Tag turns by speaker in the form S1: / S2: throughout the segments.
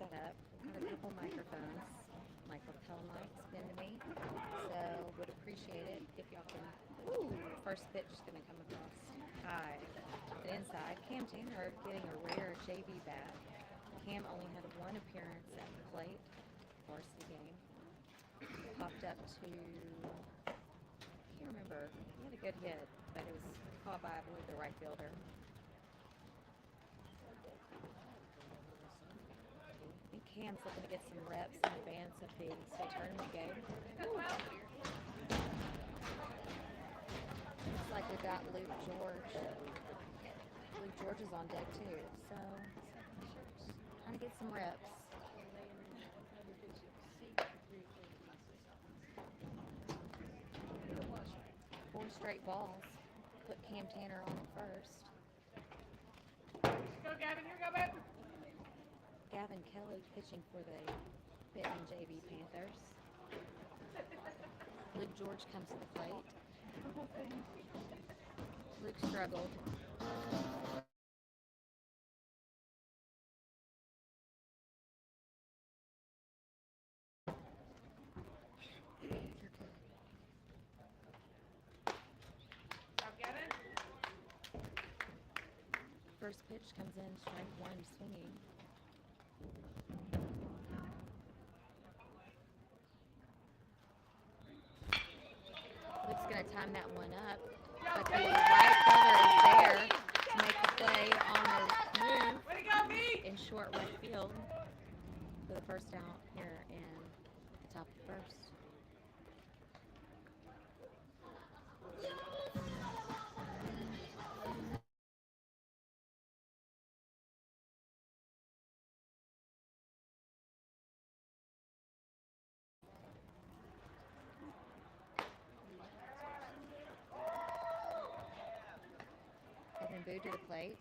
S1: set up. Got a couple microphones, like lapel mics pinned to me. So would appreciate it if y'all can. Ooh, first pitch is gonna come across high and inside. Cam Tanner getting a rare JV bat. Cam only had one appearance at the plate, varsity game. Popped up to, I can't remember. He had a good hit, but it was caught by, I believe, the right fielder. I think Cam's looking to get some reps in advance of the state tournament game. Looks like we've got Luke George. Luke George is on deck too, so trying to get some reps. Four straight balls. Put Cam Tanner on at first.
S2: Go, Gavin. Here, go, Benton.
S1: Gavin Kelly pitching for the Benton JV Panthers. Luke George comes to the plate. Luke struggled.
S2: Stop, Gavin.
S1: First pitch comes in, strike one, swinging. Luke's going to time that one up, but the right fielder is there to make the play on the move
S2: Way to go, B.
S1: in short right field for the first out here in the top of the first. Evan Boo to the plate.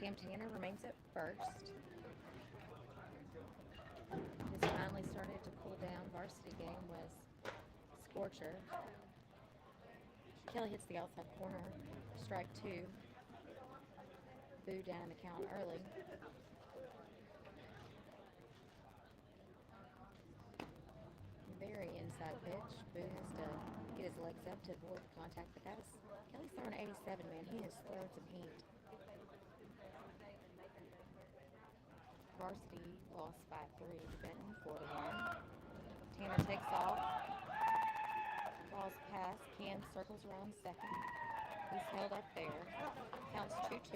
S1: Cam Tanner remains at first. Has finally started to cool down. Varsity game was scorcher. Kelly hits the outside corner. Strike two. Boo down in the count early. Very inside pitch. Boo has to get his legs up to avoid contact, but that was Kelly's throwing 87, man. He has thrown some heat. Varsity lost by 3 to Benton, 4-1. Tanner takes off. Balls pass. Cam circles around second. He's held up there. Counts 2-2.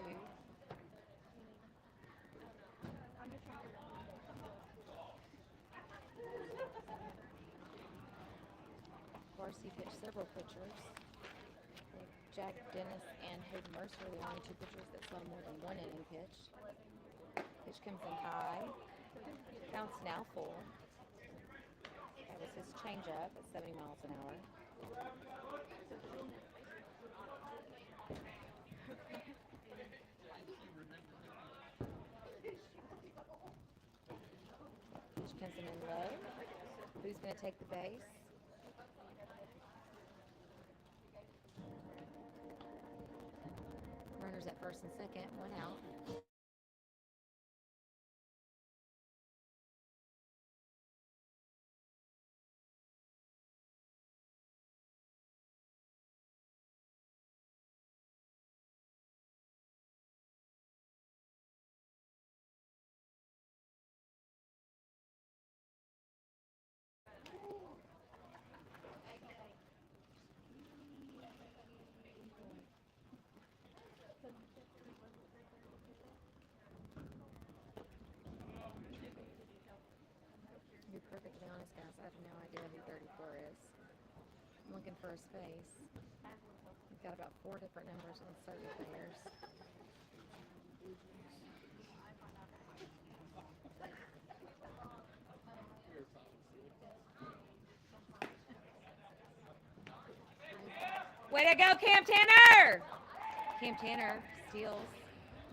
S1: Varsity pitched several pitchers. Jack Dennis and Hayden Mercer are the only two pitchers that saw more than one inning pitched. Pitch comes in high. Counts now 4. That was his changeup at 70 miles an hour. Pitch comes in low. Who's going to take the base? Runners at first and second, 1 out. To be perfectly honest, guys, I have no idea who 34 is. I'm looking for his face. We've got about 4 different numbers on certain players. Way to go, Cam Tanner! Cam Tanner steals,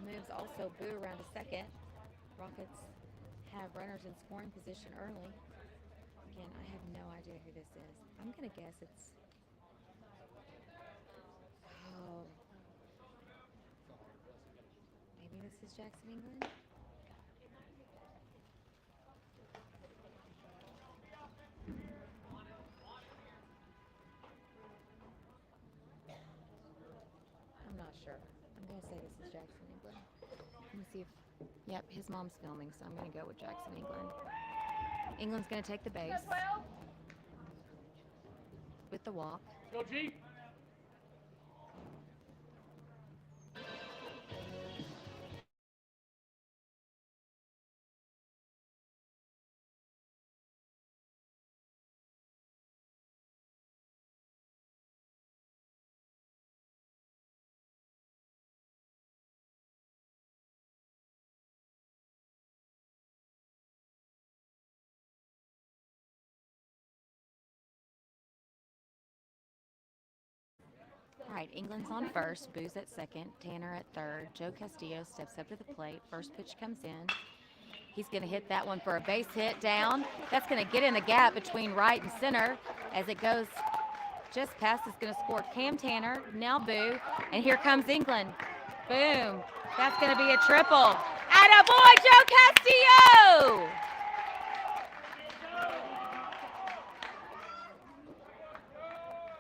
S1: moves also Boo around to second. Rockets have runners in scoring position early. Again, I have no idea who this is. I'm going to guess it's... Oh. Maybe this is Jackson, England? sure. I'm going to say this is Jackson, England. Let me see if... Yep, his mom's filming, so I'm going to go with Jackson, England. England's going to take the base with the walk.
S2: Go, G.
S1: All right, England's on first, Boo's at second, Tanner at third. Joe Castillo steps up to the plate. First pitch comes in. He's going to hit that one for a base hit down. That's going to get in the gap between right and center as it goes just past. It's going to score Cam Tanner, now Boo, and here comes England. Boom. That's going to be a triple. Attaboy, Joe Castillo!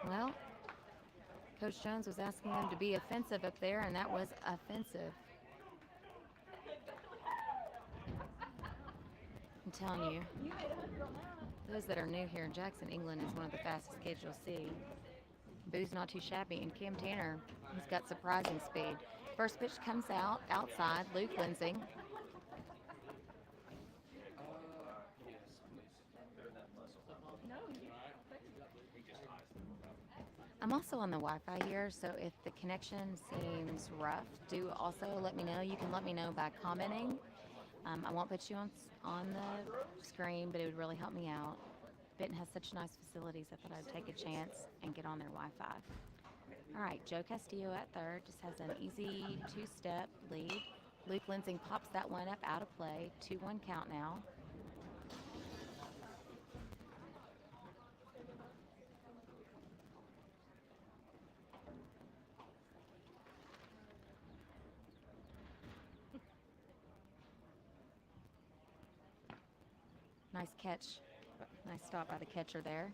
S1: Well, Coach Jones was asking them to be offensive up there, and that was offensive. I'm telling you, those that are new here in Jackson, England is one of the fastest kids you'll see. Boo's not too shabby, and Cam Tanner, he's got surprising speed. First pitch comes out, outside, Luke Lindsay. I'm also on the Wi-Fi here, so if the connection seems rough, do also let me know. You can let me know by commenting. I won't put you on the screen, but it would really help me out. Benton has such nice facilities, I thought I'd take a chance and get on their Wi-Fi. All right, Joe Castillo at third, just has an easy two-step lead. Luke Lindsay pops that one up out of play. 2-1 count now. Nice catch. Nice stop by the catcher there.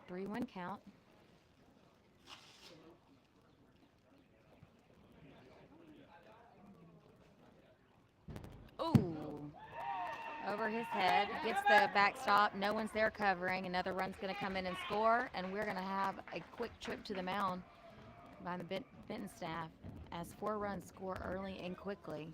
S1: Three 3-1 count. Ooh. Over his head. Gets the backstop. No one's there covering. Another run's going to come in and score, and we're going to have a quick trip to the mound by the Benton staff as 4 runs score early and quickly.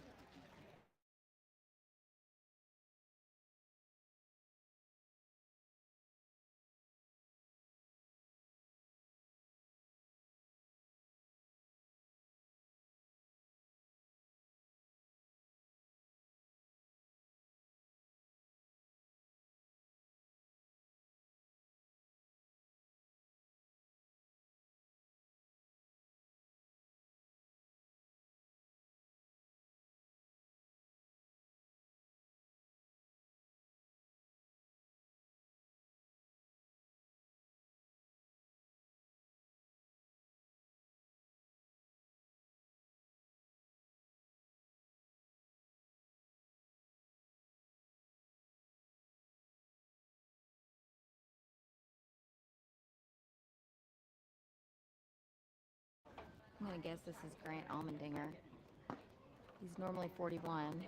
S1: I'm going to guess this is Grant Almendinger. He's normally 41.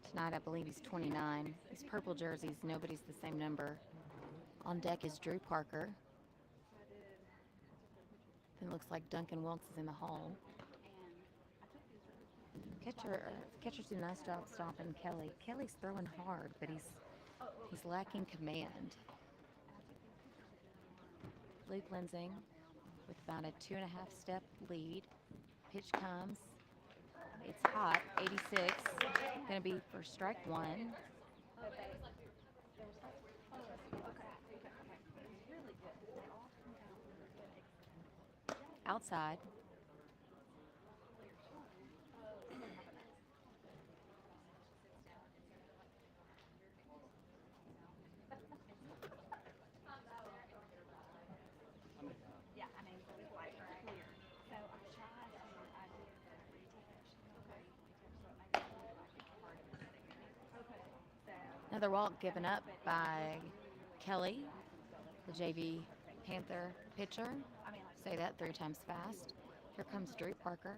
S1: Tonight, I believe he's 29. These purple jerseys, nobody's the same number. On deck is Drew Parker. Then it looks like Duncan Wilkes is in the hall. Catcher's doing a nice job stopping Kelly. Kelly's throwing hard, but he's lacking command. Luke Lindsay with about a 2.5 step lead. Pitch comes. It's hot, 86. Going to be for strike 1. Outside. Another walk given up by Kelly, the JV Panther pitcher. Say that 3 times fast. Here comes Drew Parker.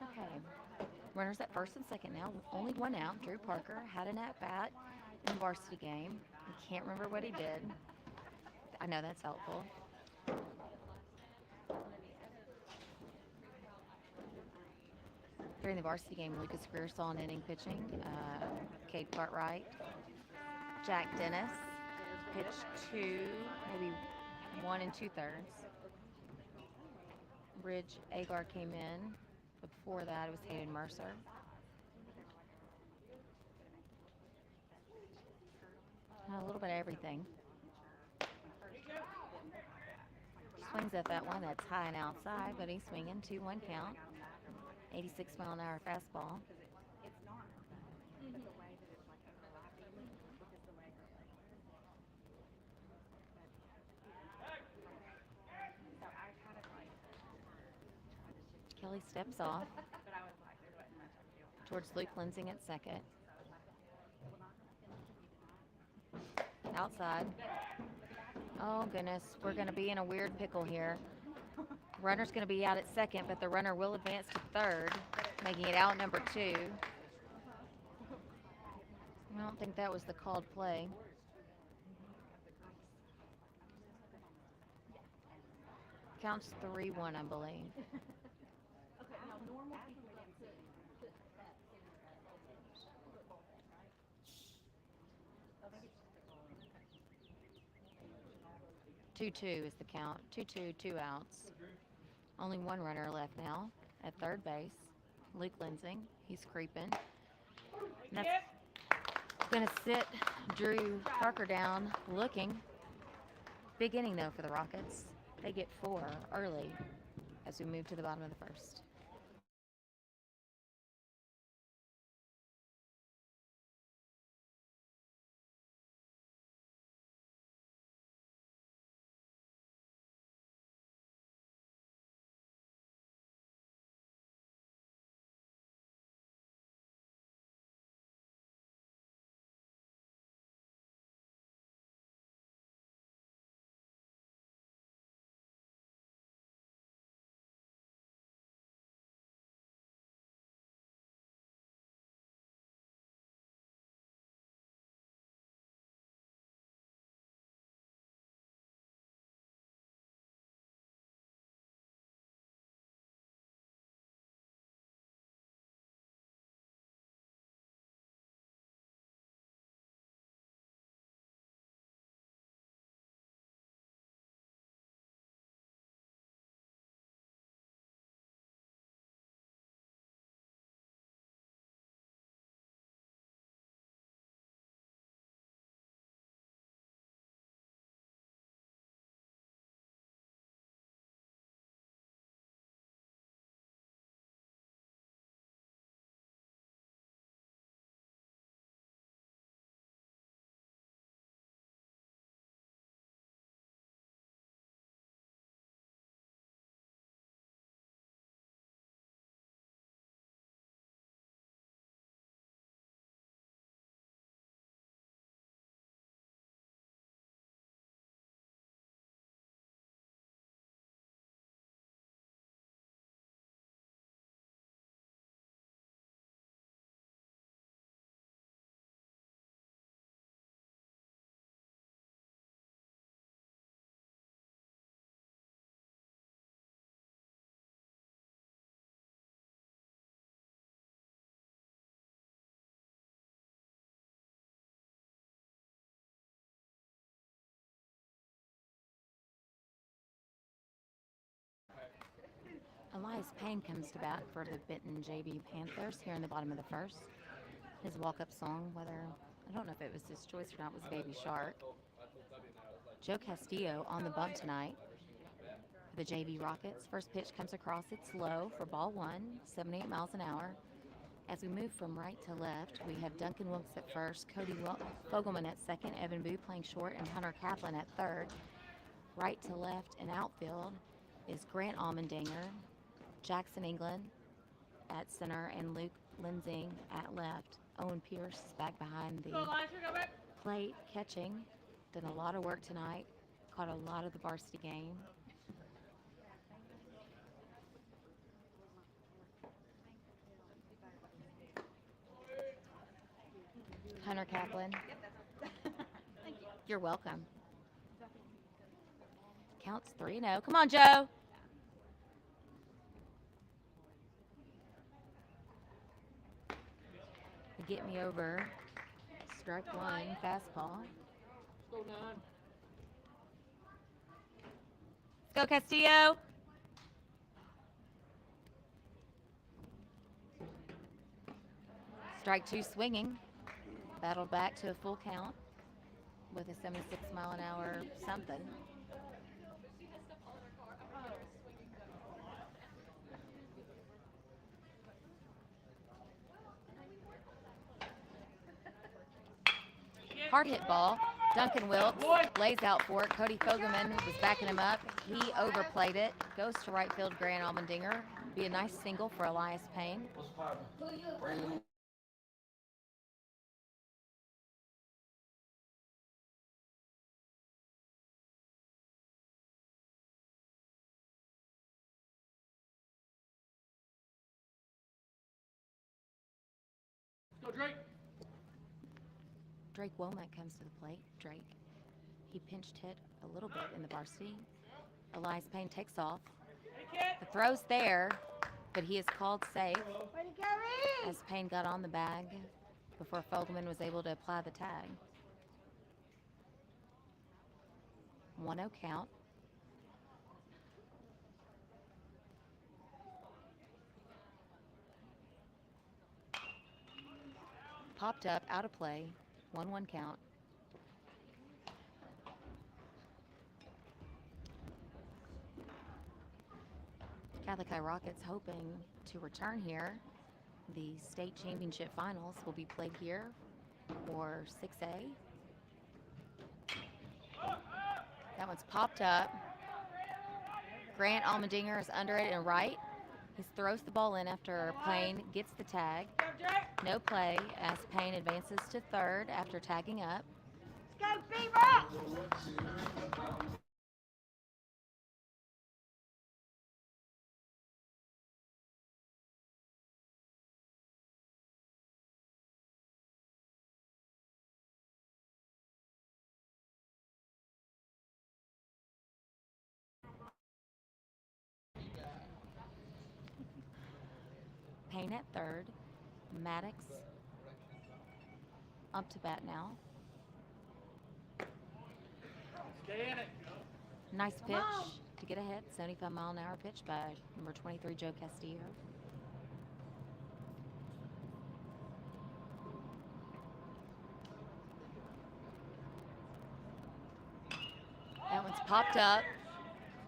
S1: Okay. Runners at first and second now. Only one out. Drew Parker had an at bat in the varsity game. I can't remember what he did. I know that's helpful. During the varsity game, Lucas Greer saw an inning pitching. Cade Cartwright, Jack Dennis pitched 2, maybe 1 2/3. Ridge Agar came in. But before that, it was Hayden Mercer. A little bit of everything. Swings at that one that's high and outside, but he's swinging 2-1 count. 86-mile-an-hour fastball. Kelly steps off towards Luke Lensing at second. Outside. Oh, goodness. We're going to be in a weird pickle here. Runner's going to be out at second, but the runner will advance to third, making it out number 2. I don't think that was the called play. Counts 3-1, I believe. 2-2 is the count. 2-2, 2 outs. Only one runner left now at third base. Luke Lensing. He's creeping. And that's going to sit Drew Parker down looking. Big inning, though, for the Rockets. They get 4 early as we move to the bottom of the first. Elias Payne comes to bat for the Benton JV Panthers here in the bottom of the first. His walk-up song, whether, I don't know if it was his choice or not, was Baby Shark. Joe Castillo on the bump tonight for the JV Rockets. First pitch comes across, it's low for ball 1, 78 miles an hour. As we move from right to left, we have Duncan Wilkes at first, Cody Fogelman at second, Evan Boo playing short, and Hunter Kaplan at third. Right to left and outfield is Grant Almendinger, Jackson England at center, and Luke Lenzing at left. Owen Pierce is back behind the plate catching. Done a lot of work tonight. Caught a lot of the varsity game. Hunter Kaplan. You're welcome. Counts 3-0. Come on, Joe. Get me over. Strike one, fastball. Let's go, Castillo. Strike two, swinging. Battled back to a full count with a 76-mile-an-hour something. Hard hit ball. Duncan Wilkes lays out for it. Cody Fogelman was backing him up. He overplayed it. Goes to right field, Grant Almendinger. Be a nice single for Elias Payne.
S2: Go, Drake.
S1: Drake Womack comes to the plate. Drake. He pinched hit a little bit in the varsity. Elias Payne takes off. The throw's there, but he is called safe as Payne got on the bag before Fogelman was able to apply the tag. 1-0 count. Popped up, out of play. 1-1 count. Catholic High Rockets hoping to return here. The state championship finals will be played here for 6A. That one's popped up. Grant Almendinger is under it and right. He throws the ball in after Payne gets the tag. No play as Payne advances to third after tagging up.
S2: Let's go, Beaver!
S1: Payne at third. Maddox up to bat now.
S2: Stay in it.
S1: Nice pitch to get ahead. 75-mile-an-hour pitch by number 23, Joe Castillo. That one's popped up.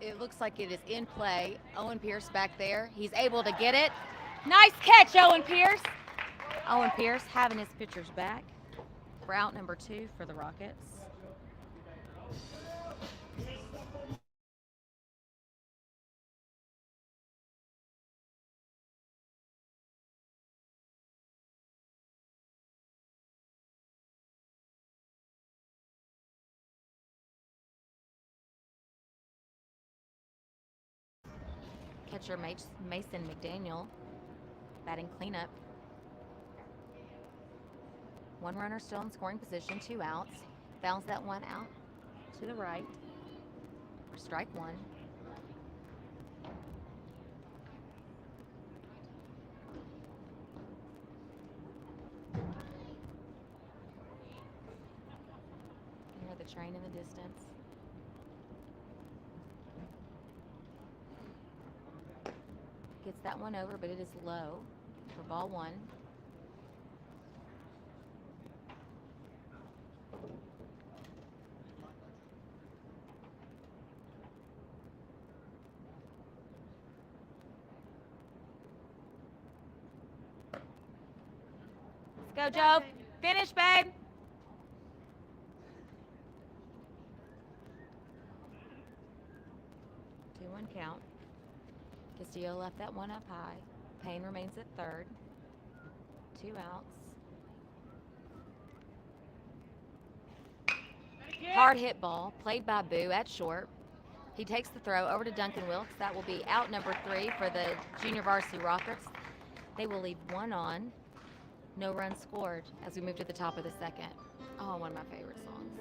S1: It looks like it is in play. Owen Pierce back there. He's able to get it. Nice catch, Owen Pierce. Owen Pierce having his pitchers back. For out number 2 for the Rockets. Catcher Mason McDaniel batting cleanup. 1 runner still in scoring position, 2 outs. Bounce that one out to the right for strike 1. You hear the train in the distance. Gets that one over, but it is low for ball 1. Go, Joe. Finish, babe. Two one count. Castillo left that one up high. Payne remains at third. 2 outs. Hard hit ball played by Boo at short. He takes the throw over to Duncan Wilkes. That will be out number 3 for the junior varsity Rockets. They will leave one on. No runs scored as we move to the top of the second. Oh, one of my favorite songs.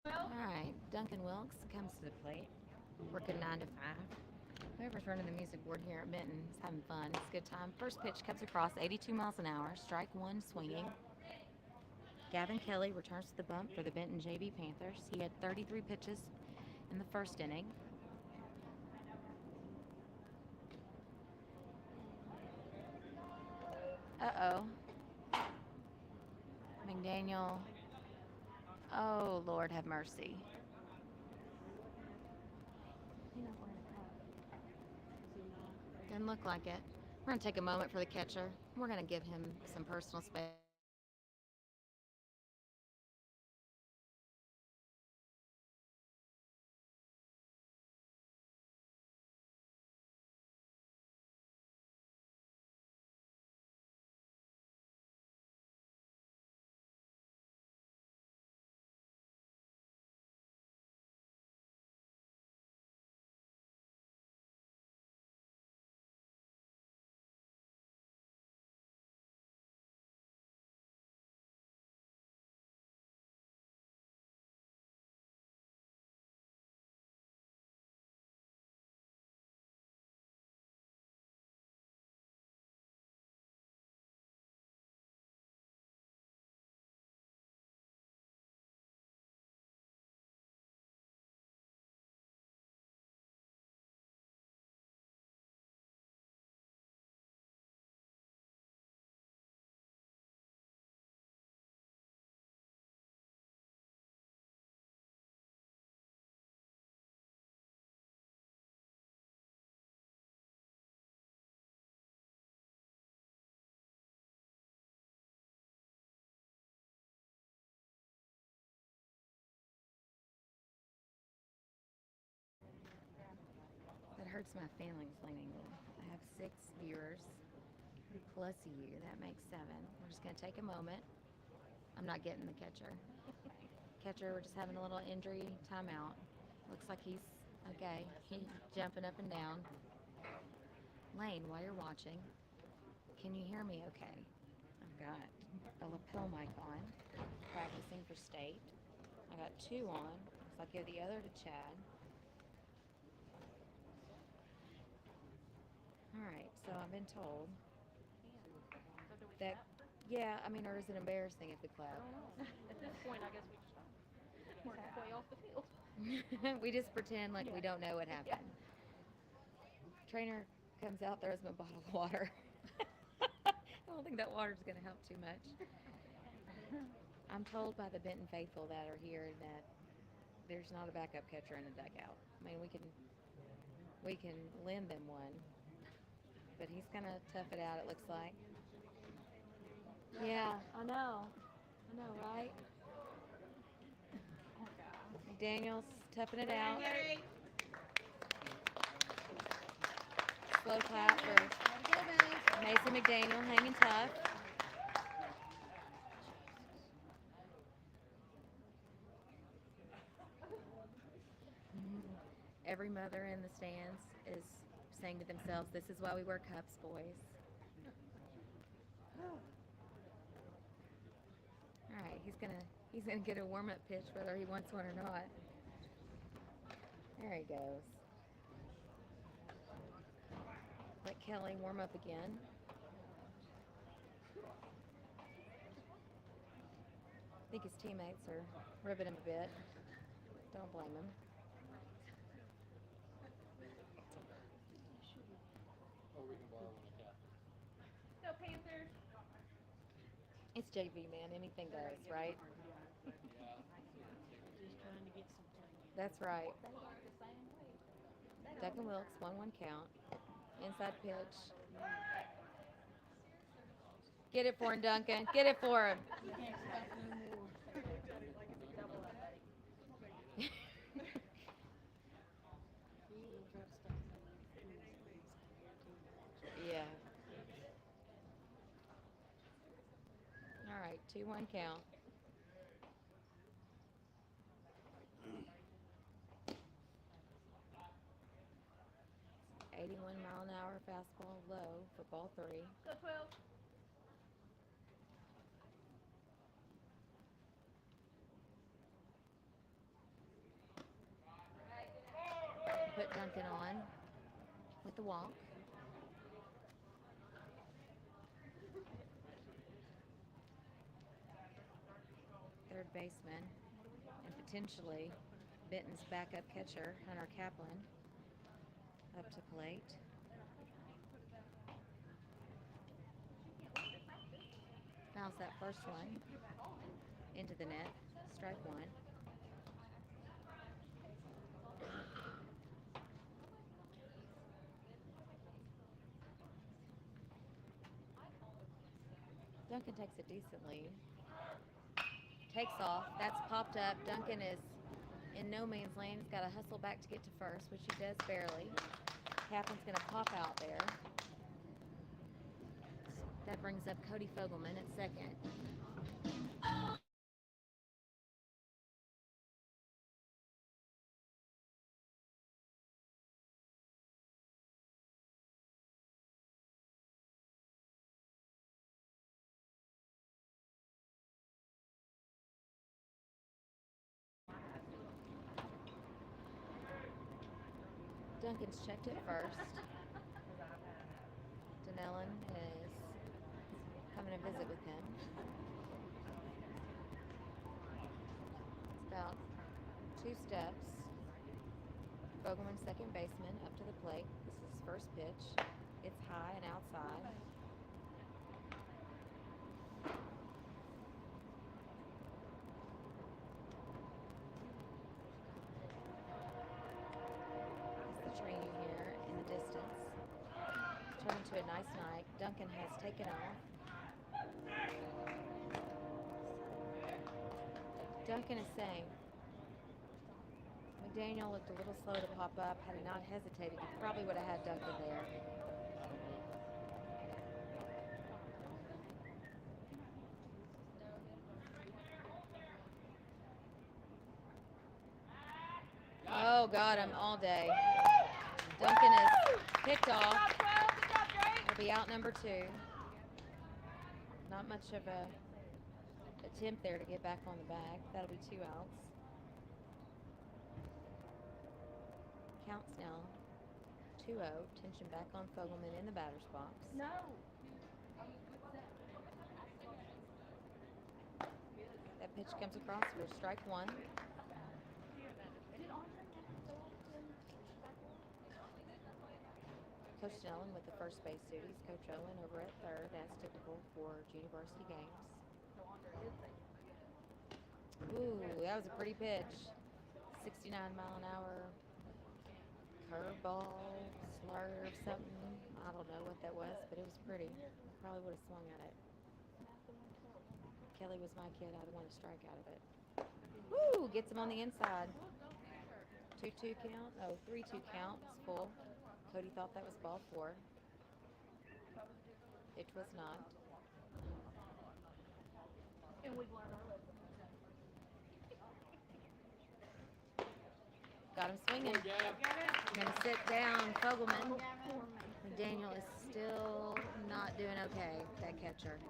S1: All right, Duncan Wilkes comes to the plate, working 9 to 5. Whoever's running the music board here at Benton is having fun. It's a good time. First pitch comes across 82 miles an hour, strike 1 swinging. Gavin Kelly returns to the bump for the Benton JV Panthers. He had 33 pitches in the first inning. Uh-oh. McDaniel. Oh, Lord have mercy. Doesn't look like it. We're going to take a moment for the catcher. We're going to give him some personal space. That hurts my feelings, Lane England. I have 6 viewers Plus you, that makes 7. We're just going to take a moment. I'm not getting the catcher. Catcher, we're just having a little injury timeout. Looks like he's okay. He's jumping up and down. Lane, while you're watching, can you hear me okay? I've got a lapel mic on, practicing for state. I got 2 on, so I'll give the other to Chad. Alright, so I've been told that, yeah, I mean, or is it embarrassing if we clap?
S2: At this point, I guess we just work our way off the field.
S1: We just pretend like we don't know what happened. Trainer comes out, throws him a bottle of water. I don't think that water's going to help too much. I'm told by the Benton faithful that are here that there's not a backup catcher in the dugout. I mean, we can lend them one, but he's going to tough it out, it looks like. Yeah, I know, right? McDaniel's toughing it out. Slow clap for Mason McDaniel, hanging tough. Every mother in the stands is saying to themselves, "This is why we wear cups, boys." All right, he's gonna get a warm-up pitch whether he wants one or not. There he goes. Let Kelly warm up again. I think his teammates are ribbing him a bit. Don't blame him.
S2: Go Panthers.
S1: It's JV, man. Anything goes, right? That's right. Duncan Wilkes, 1-1 count. Inside pitch. Get it for him, Duncan. Get it for him. Yeah. All right, 2-1 count. .81-mile-an-hour fastball low for ball 3.
S2: Go 12.
S1: Put Duncan on with the walk. Third baseman and potentially Benton's backup catcher, Hunter Kaplan, up to plate. Bounce that first one into the net. Strike 1. Duncan takes it decently. Takes off. That's popped up. Duncan is in no man's land. He's got to hustle back to get to first, which he does barely. Kaplan's going to pop out there. That brings up Cody Fogelman at second. Duncan's checked it first. Denellen is coming to visit with him. It's about 2 steps. Fogelman, second baseman, up to the plate. This is his first pitch. It's high and outside. To a nice night. Duncan has taken off. Duncan is saying, McDaniel looked a little slow to pop up. Had he not hesitated, he probably would have had Duncan there. Oh, got him all day. Duncan is picked off. Will be out number 2. Not much of a attempt there to get back on the bag. That'll be 2 outs. Counts now 2-0. Tension back on Fogelman in the batter's box.
S2: No.
S1: That pitch comes across for strike 1. Coach Snellen with the first base duties. Coach Owen over at third, as typical for junior varsity games. Ooh, that was a pretty pitch. 69-mile-an-hour curveball, slurve, something. I don't know what that was, but it was pretty. Probably would have swung at it. Kelly was my kid. I'd want a strike out of it. Woo! Gets him on the inside. 2-2 count. Oh, 3-2 count. It's full. Cody thought that was ball 4. It was not.
S2: And we've learned our lesson.
S1: Got him swinging. Going to sit down Fogelman. Daniel is still not doing okay, that catcher.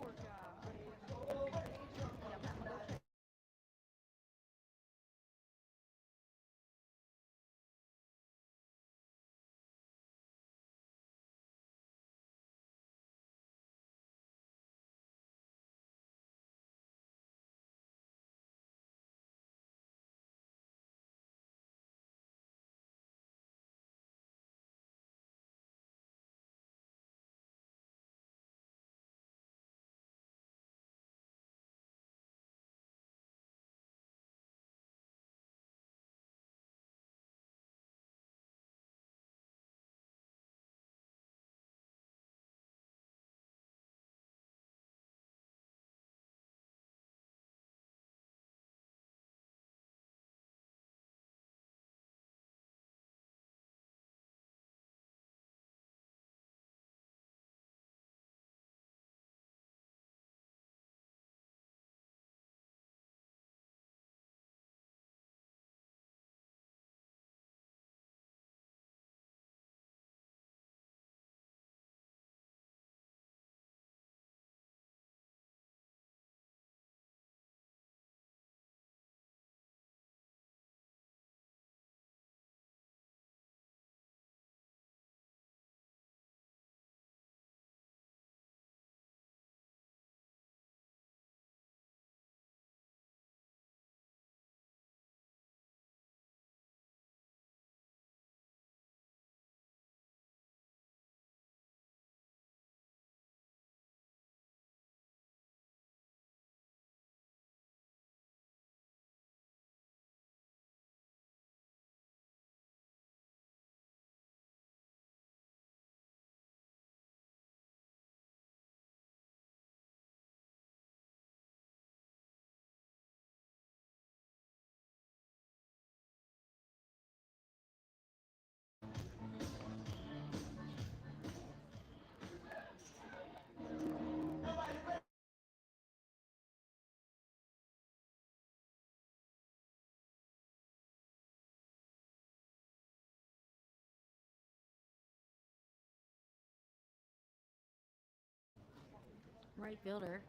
S1: Right fielder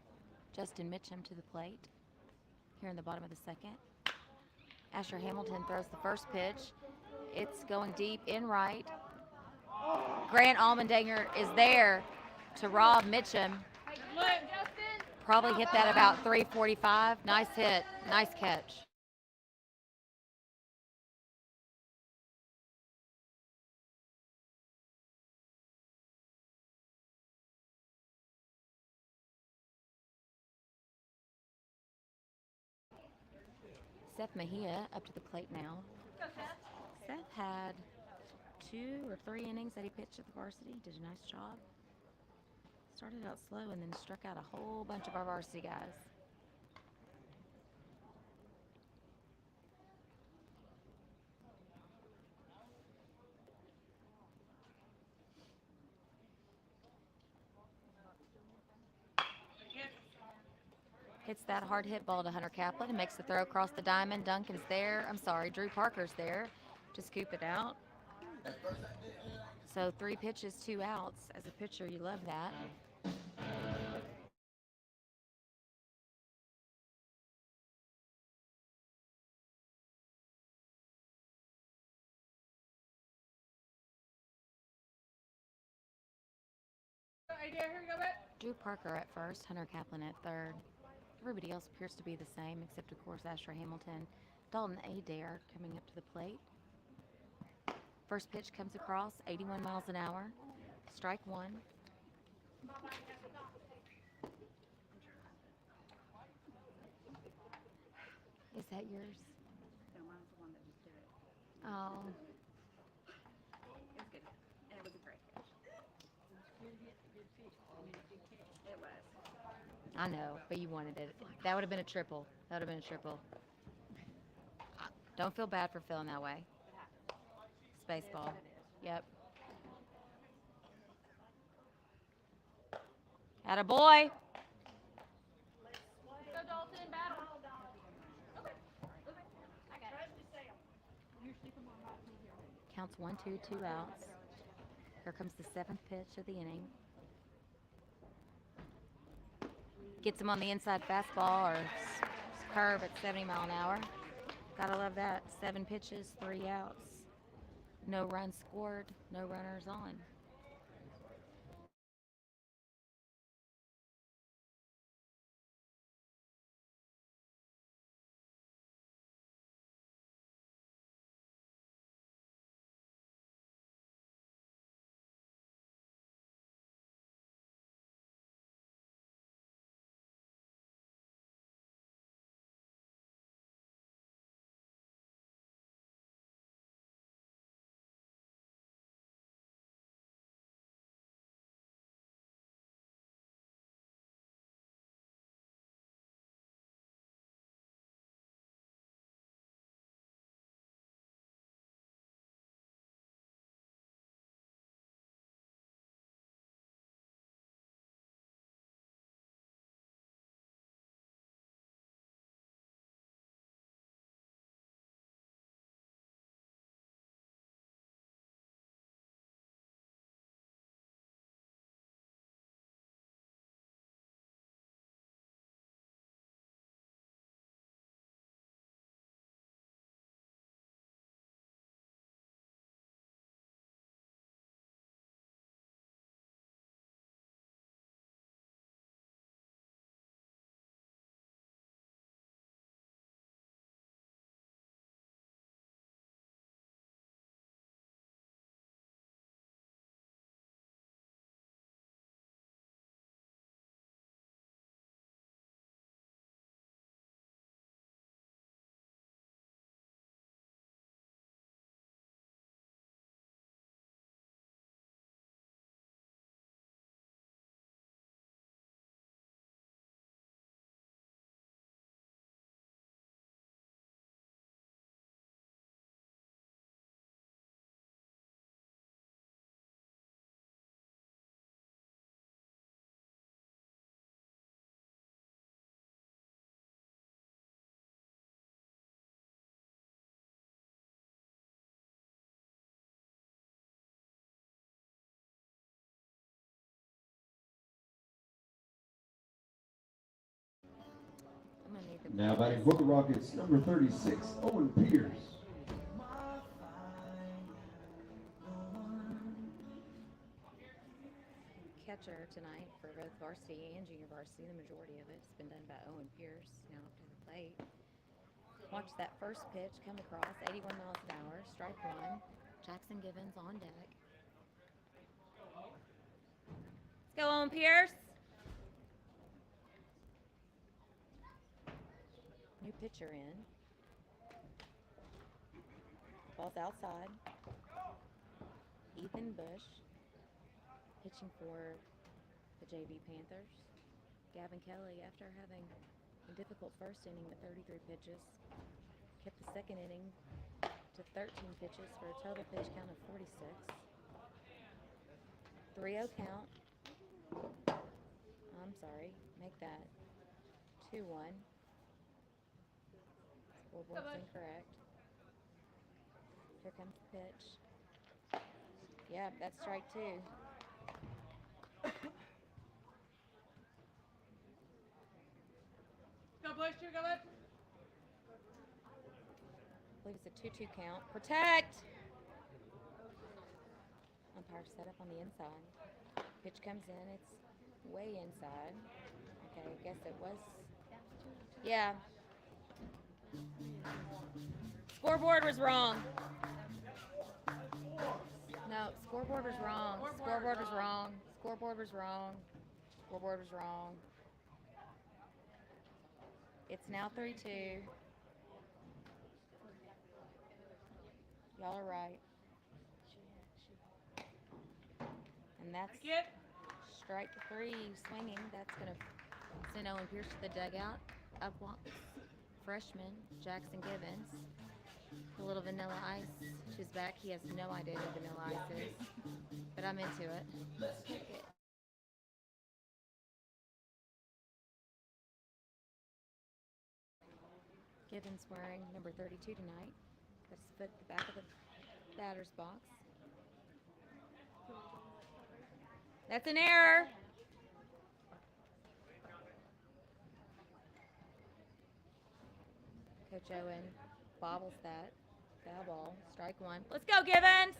S1: Justin Mitchum to the plate here in the bottom of the second. Asher Hamilton throws the first pitch. It's going deep in right. Grant Almendinger is there to rob Mitchum. Probably hit that about 345. Nice hit. Nice catch. Seth Mejia up to the plate now. Seth had 2 or 3 innings that he pitched at the varsity. Did a nice job. Started out slow and then struck out a whole bunch of our varsity guys. Hits that hard hit ball to Hunter Kaplan and makes the throw across the diamond. Duncan's there. I'm sorry, Drew Parker's there to scoop it out. So 3 pitches, 2 outs. As a pitcher, you love that. Drew Parker at first, Hunter Kaplan at third. Everybody else appears to be the same, except of course Asher Hamilton. Dalton Adair coming up to the plate. First pitch comes across, 81 miles an hour. Strike one. Is that yours?
S3: No, mine's the one that just did it.
S1: Oh,
S3: It was good. And it was a great catch. It was.
S1: I know, but you wanted it. That would have been a triple. That would have been a triple. Don't feel bad for feeling that way. It's baseball. Yep. Atta boy.
S2: Go Dalton in battle. Okay. I got it.
S1: Counts 1, 2, 2 outs. Here comes the 7th pitch of the inning. Gets him on the inside fastball or curve at 70 mile an hour. Gotta love that. 7 pitches, 3 outs. No runs scored, no runners on. I'm gonna need the
S4: Now batting for the Rockets, number 36, Owen Pierce.
S1: catcher tonight for both varsity and junior varsity. The majority of it's been done by Owen Pierce. Now up to the plate. Watch that first pitch come across, 81 miles an hour, strike one. Jackson Givens on deck. Let's go, Owen Pierce. New pitcher in. Ball's outside. Ethan Bush pitching for the JV Panthers. Gavin Kelly, after having a difficult first inning with 33 pitches, kept the second inning to 13 pitches for a total pitch count of 46. 3-0 count. I'm sorry, make that 2-1. Scoreboard's incorrect. Here comes the pitch. Yeah, that's strike 2.
S3: Go, Bush. Here, go, Bush.
S1: I believe it's a 2-2 count. Protect! Umpire set up on the inside. Pitch comes in. It's way inside. Okay, I guess it was. Yeah. Scoreboard was wrong. No, scoreboard was wrong. Scoreboard was wrong. Scoreboard was wrong. Scoreboard was wrong. It's now 3-2. Y'all are right. And that's strike 3 swinging. That's going to send Owen Pierce to the dugout. Up walks freshman Jackson Gibbons. A little Vanilla Ice. She's back. He has no idea who Vanilla Ice is. But I'm into it. Gibbons wearing number 32 tonight. Got his foot at the back of the batter's box. That's an error. Coach Owen bobbles that. Foul ball. Strike 1. Let's go, Gibbons!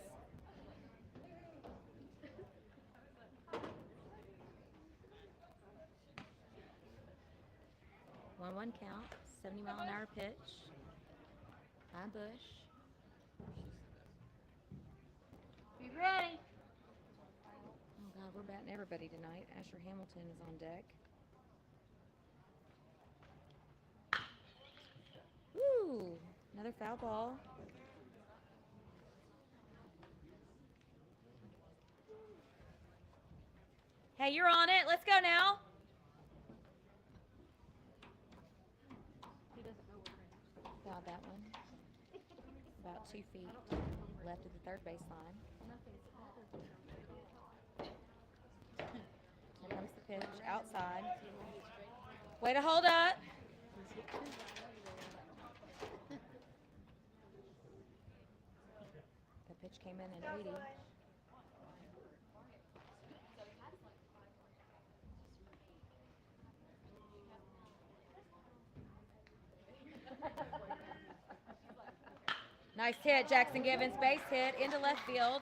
S1: One count. 70-mile-an-hour pitch. By Bush.
S2: Be ready.
S1: Oh, God, we're batting everybody tonight. Asher Hamilton is on deck. Woo! Another foul ball. Hey, you're on it. Let's go now. Fouled that one. About 2 feet left of the third baseline. Here comes the pitch. Outside. Way to hold up. The pitch came in at 80. Nice hit, Jackson Gibbons. Base hit into left field.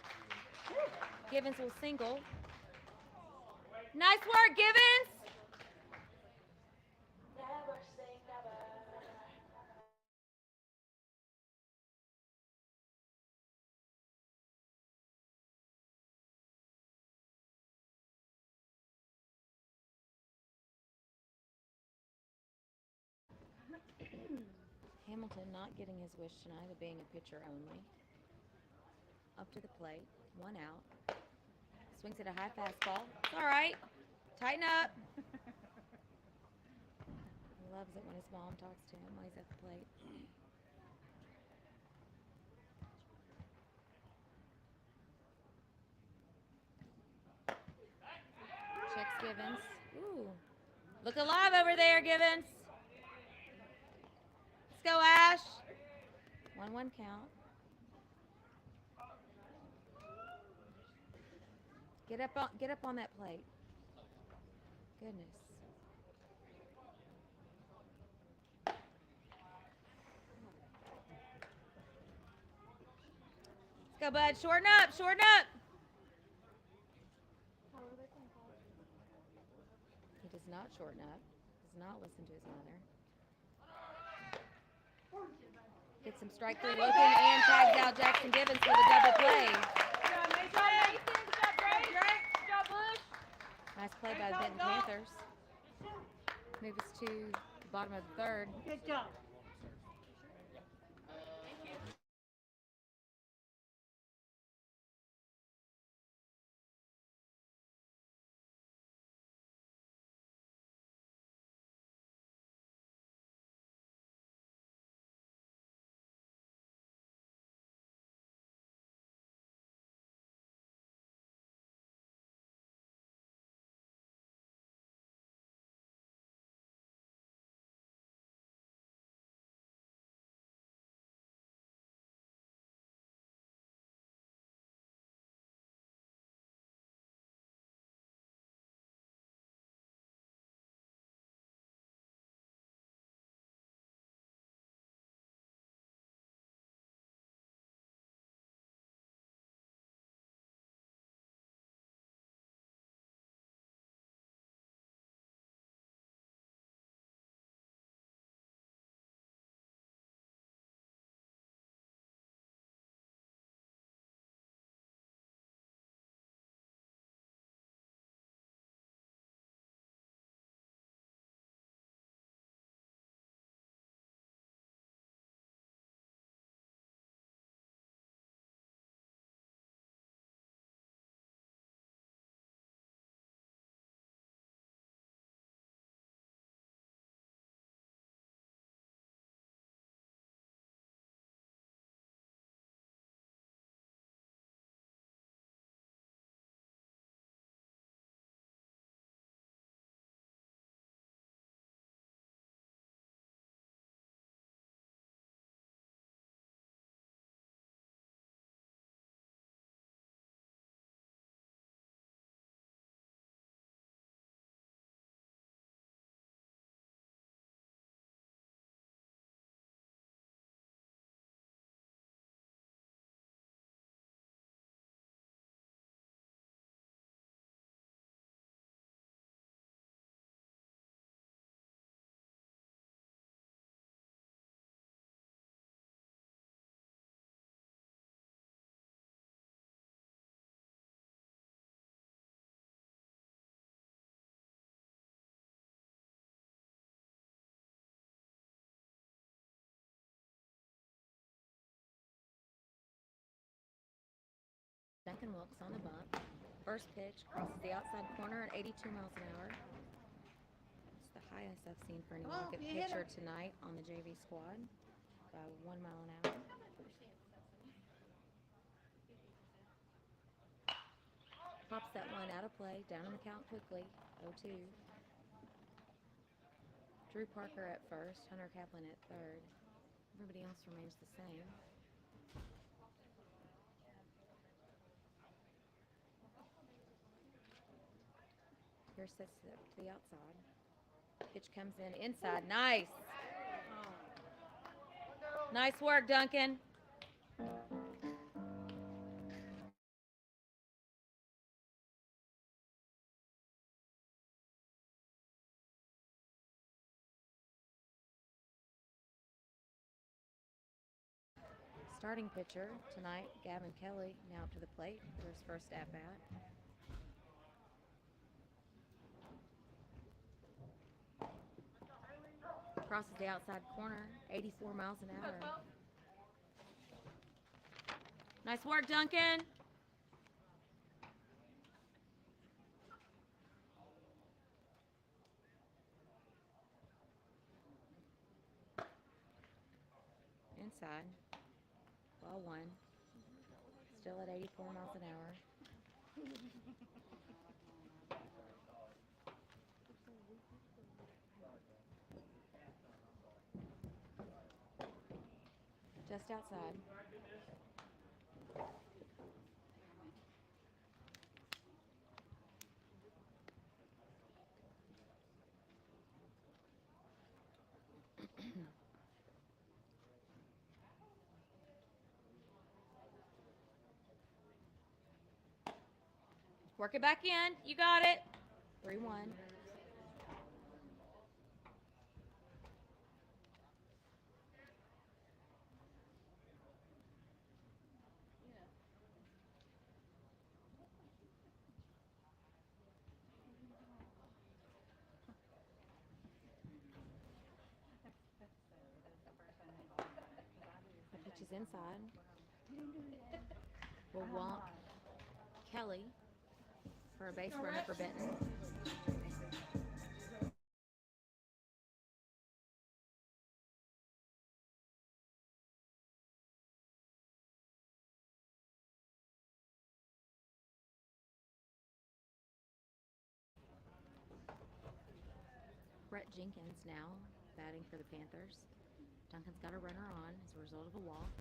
S1: Gibbons will single. Nice work, Gibbons!
S2: Never say never.
S1: Hamilton not getting his wish tonight of being a pitcher only. Up to the plate, 1 out. Swings at a high fastball. It's all right. Tighten up. He loves it when his mom talks to him while he's at the plate. Checks Gibbons. Ooh. Look alive over there, Gibbons. Let's go, Ash. 1-1 count. Get up on that plate. Goodness. Let's go, bud. Shorten up. Shorten up. He does not shorten up. Does not listen to his mother. Gets some strike 3 looking and tags out Jackson Gibbons for the double play. Nice play by the Benton Panthers. Move us to the bottom of the third.
S2: Good job.
S1: Duncan Wilkes on the bump. First pitch crosses the outside corner at 82 miles an hour. It's the highest I've seen for any walk-up pitcher tonight on the JV squad by 1 mile an hour. Pops that one out of play, down in the count quickly, 0-2. Drew Parker at first, Hunter Kaplan at third. Everybody else remains the same. Here sets it up to the outside. Pitch comes in inside. Nice. Nice work, Duncan. Starting pitcher tonight, Gavin Kelly, now up to the plate for his first at-bat. Crosses the outside corner, 84 miles an hour. Nice work, Duncan. Inside. Ball one. Still at 84 miles an hour. Just outside. Work it back in. You got it. 3-1. The pitch is inside. We'll walk Kelly for a base runner for Benton. Brett Jenkins now batting for the Panthers. Duncan's got a runner on as a result of a walk.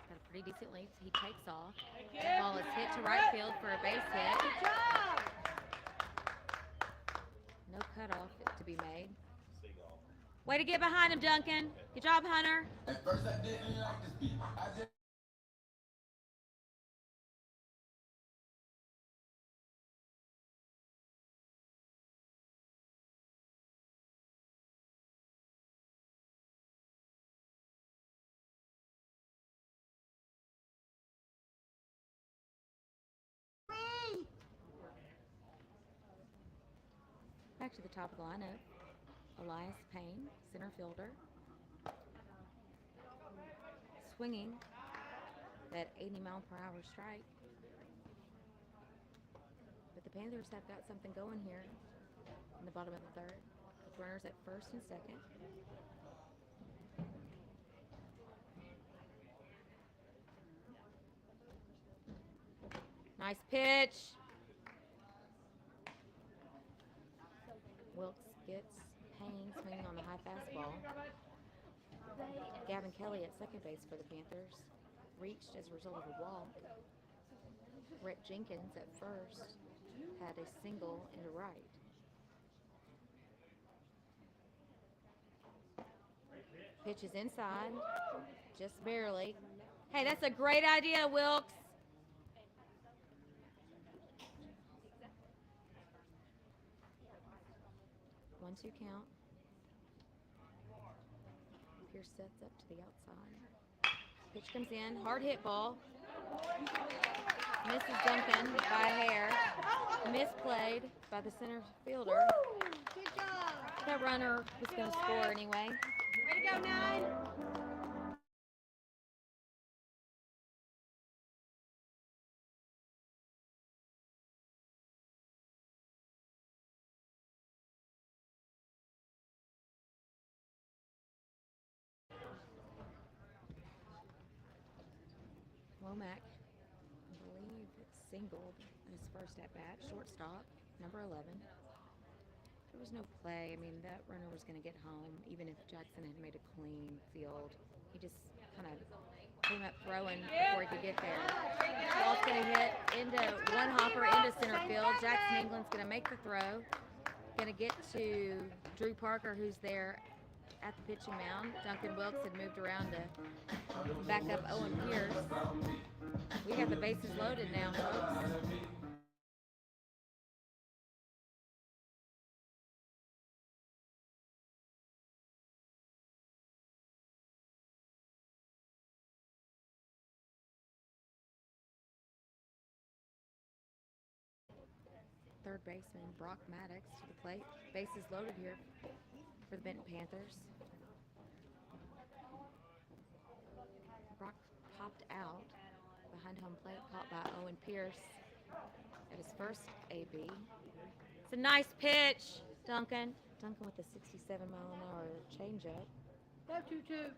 S1: Got a pretty decent lead. He takes off. The ball is hit to right field for a base hit.
S2: Good job.
S1: No cutoff to be made. Way to get behind him, Duncan. Good job, Hunter.
S5: At first I didn't like this beat. I just
S1: Back to the top of the lineup. Elias Payne, center fielder. Swinging that 80-mile-per-hour strike. But the Panthers have got something going here in the bottom of the third, with runners at first and second. Nice pitch. Wilkes gets Payne swinging on the high fastball. Gavin Kelly at second base for the Panthers reached as a result of a walk. Brett Jenkins at first had a single into right. Pitch is inside, just barely. Hey, that's a great idea, Wilkes. 1-2 count. Pierce sets up to the outside. Pitch comes in, hard hit ball. Misses Duncan by a hair. Misplayed by the center fielder.
S2: Good job.
S1: That runner was going to score anyway.
S2: Way to go, 9.
S1: Womack, I believe, singled his first at bat. Shortstop, number 11. There was no play. I mean, that runner was going to get home, even if Jackson had made a clean field. He just kind of came up throwing before he could get there. Ball's going to hit into one hopper into center field. Jackson England's going to make the throw. Going to get to Drew Parker, who's there at the pitching mound. Duncan Wilkes had moved around to back up Owen Pierce. We got the bases loaded now, folks. Third baseman Brock Maddox to the plate. Bases loaded here for the Benton Panthers. Brock popped out behind home plate, caught by Owen Pierce at his first AB. It's a nice pitch, Duncan. Duncan with a 67-mile-an-hour changeup.
S2: Go 2-2.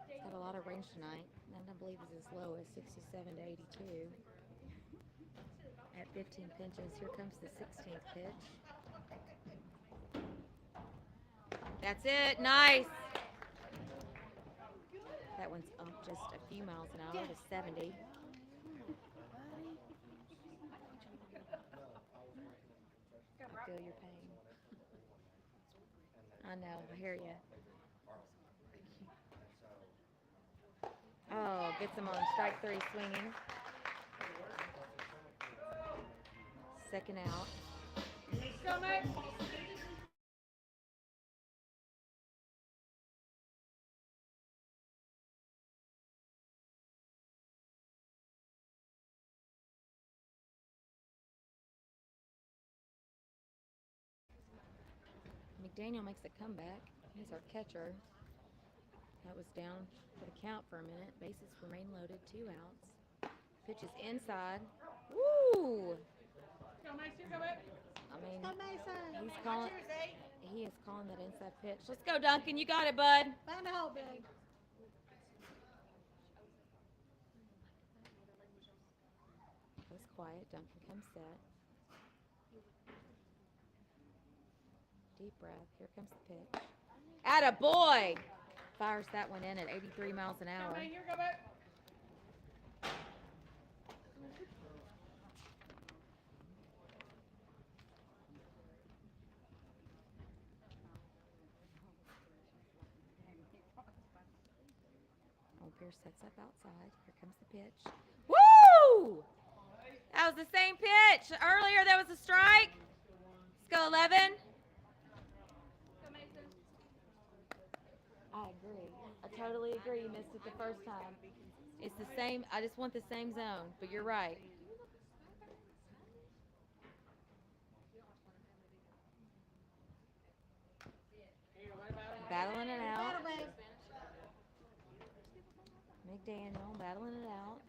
S1: He's got a lot of range tonight, and I believe is as low as 67 to 82. At 15 pitches, here comes the 16th pitch. That's it, nice. That one's up just a few miles an hour to 70. I feel your pain. I know, I hear you. Oh, gets him on strike 3 swinging. Second out.
S2: Go, Mike.
S1: McDaniel makes a comeback. He's our catcher. That was down for the count for a minute. Bases remain loaded, 2 outs. Pitch is inside. Woo!
S2: Go, Mason. Go, Mike.
S1: I mean,
S2: Go, Mason.
S1: he's calling. He is calling that inside pitch. Let's go, Duncan. You got it, bud.
S2: Find the hole, Big.
S1: It was quiet. Duncan comes set. Deep breath. Here comes the pitch. Atta boy! Fires that one in at 83 miles an hour.
S2: Go, Mike. Here, go, Mike.
S1: Owen Pierce sets up outside. Here comes the pitch. Woo! That was the same pitch. Earlier there was a strike. Let's go 11.
S2: Go, Mason.
S1: I agree. I totally agree. You missed it the first time. It's the same. I just want the same zone, but you're right. Battling it out.
S2: Battle, Mike.
S1: McDaniel battling it out.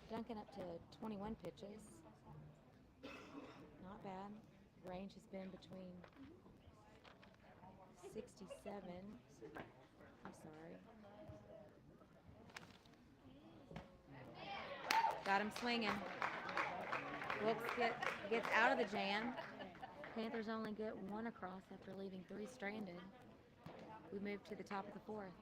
S1: Duncan up to 21 pitches. Not bad. Range has been between 67. I'm sorry. Got him swinging. Wilkes gets out of the jam. Panthers only get 1 across after leaving 3 stranded. We move to the top of the 4th.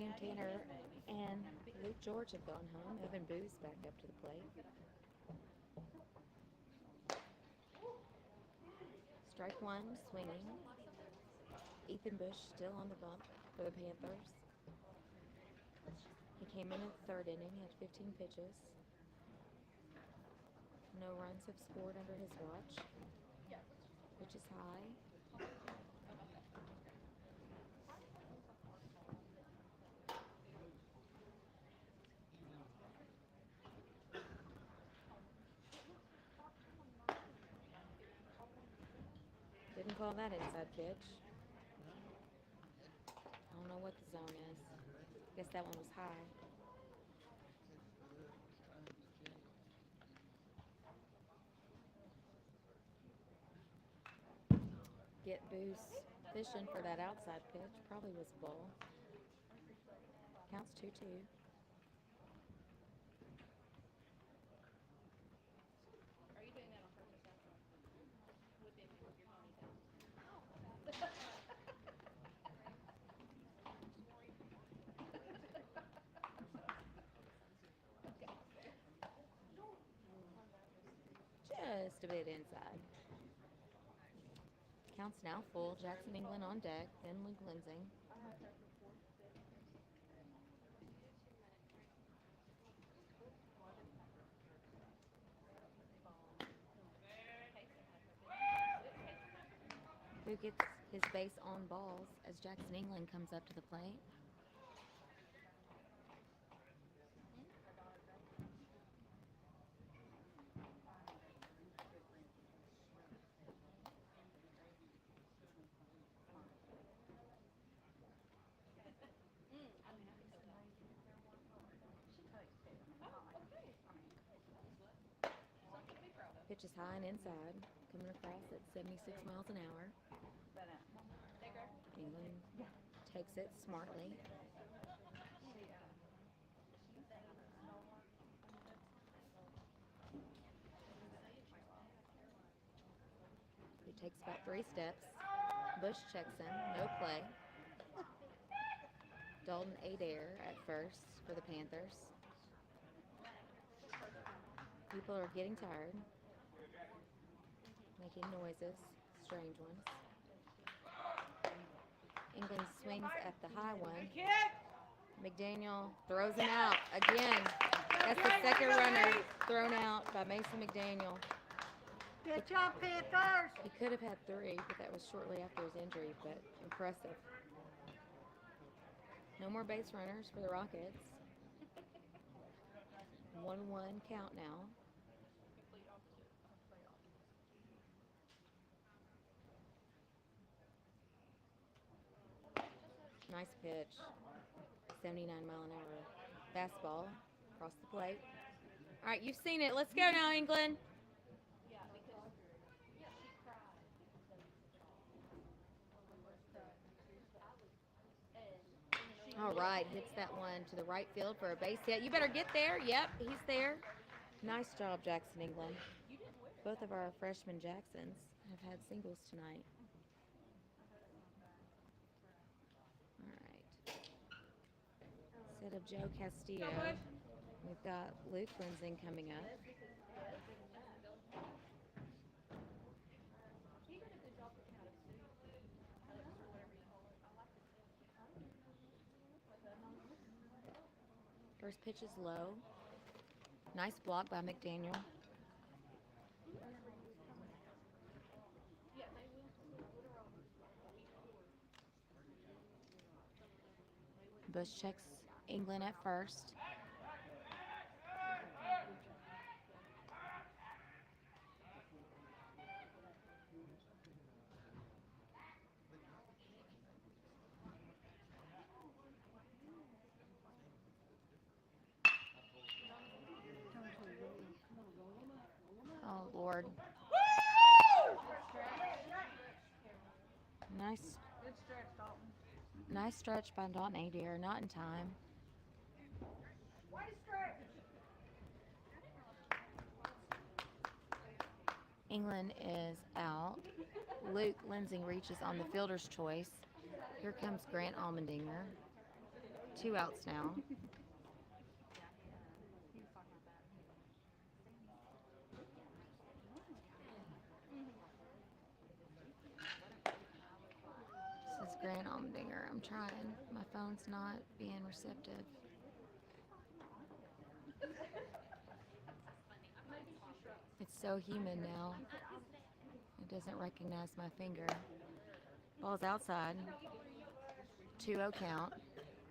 S1: Cam Tanner and Luke George have gone home. Evan Boo's back up to the plate. Strike one, swinging. Ethan Bush still on the bump for the Panthers. He came in the third inning. He had 15 pitches. No runs have scored under his watch. Pitch is high. Didn't call that inside pitch. I don't know what the zone is. Guess that one was high. Get Boost fishing for that outside pitch. Probably was a ball. Counts 2-2.
S2: Are you doing that on purpose? With your ponytail?
S1: Just a bit inside. Counts now full. Jackson England on deck. Then Luke Lensing. Who gets his base on balls as Jackson England comes up to the plate. Pitch is high and inside, coming across at 76 miles an hour. England takes it smartly. He takes about 3 steps. Bush checks him, no play. Dalton Adair at first for the Panthers. People are getting tired, making noises, strange ones. England swings at the high one. McDaniel throws him out again. That's the second runner thrown out by Mason McDaniel.
S6: Good job, Panthers!
S1: He could have had 3, but that was shortly after his injury, but impressive. No more base runners for the Rockets. 1-1 count now. Nice pitch. 79 mile an hour fastball across the plate. All right, you've seen it. Let's go now, England. All right, hits that one to the right field for a base hit. You better get there. Yep, he's there. Nice job, Jackson England. Both of our freshman Jacksons have had singles tonight. All right. Instead of Joe Castillo, we've got Luke Lensing coming up. First pitch is low. Nice block by McDaniel. Bush checks England at first. Oh, Lord. Nice stretch by Dalton Adair, not in time. England is out. Luke Lensing reaches on the fielder's choice. Here comes Grant Allmendinger. 2 outs now. This is Grant Allmendinger. I'm trying. My phone's not being receptive. It's so humid now. It doesn't recognize my finger. Ball's outside. 2-0 count.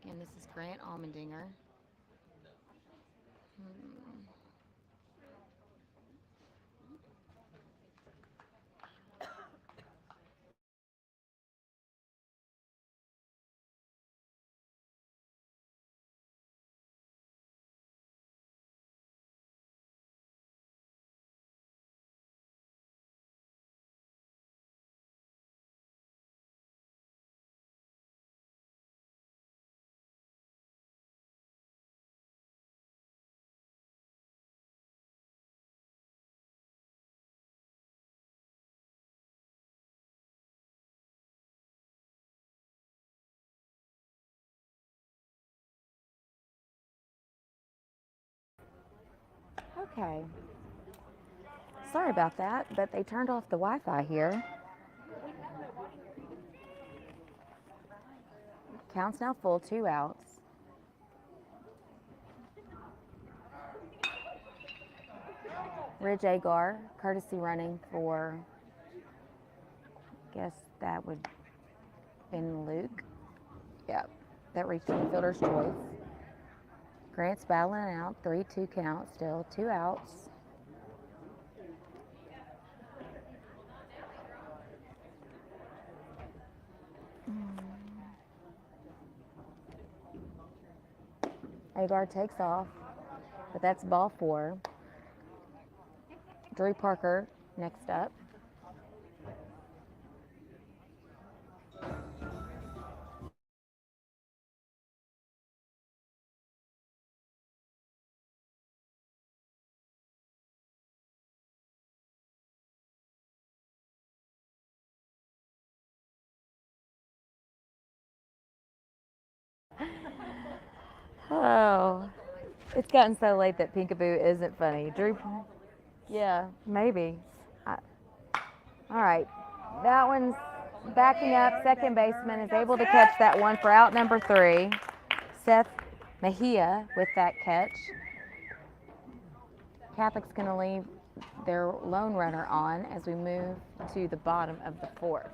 S1: Again, this is Grant Allmendinger. Okay. Sorry about that, but they turned off the Wi-Fi here. Count's now full, 2 outs. Ridge Agar, courtesy running for, guess that would have been Luke. Yep, that reached the fielder's choice. Grant's battling out, 3-2 count, still 2 outs. Agar takes off, but that's ball 4. Drew Parker next up. Oh, it's gotten so late that peekaboo isn't funny. Drew, yeah, maybe. All right, that one's backing up. Second baseman is able to catch that one for out number 3. Seth Mejia with that catch. Catholic's going to leave their lone runner on as we move to the bottom of the 4th.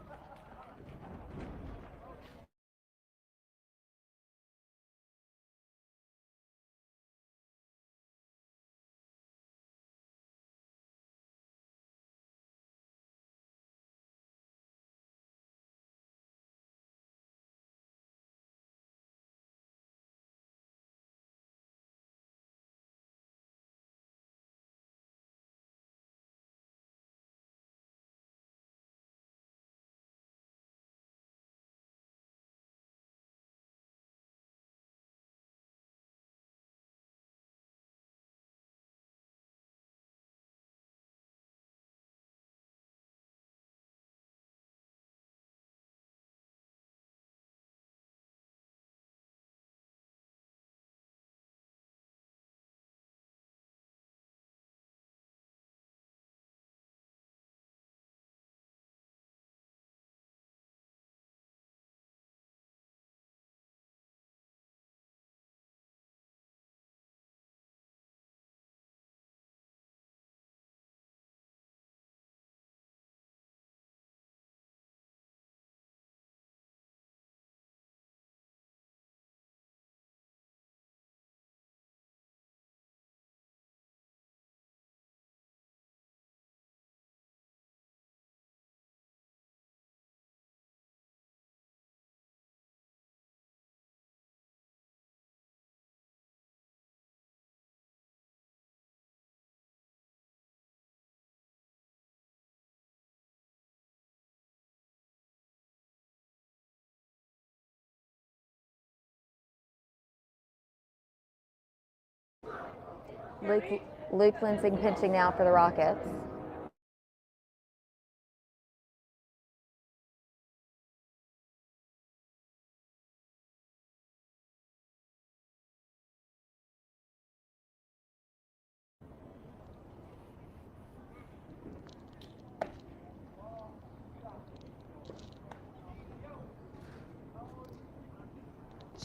S1: Luke Linsing pitching now for the Rockets.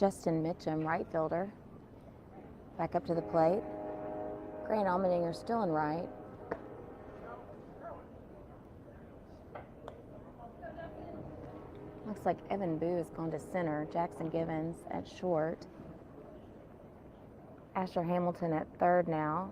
S1: Justin Mitchum, right fielder. Back up to the plate. Grant Allmendinger still in right. Looks like Evan Boo has gone to center. Jackson Givens at short. Asher Hamilton at third now.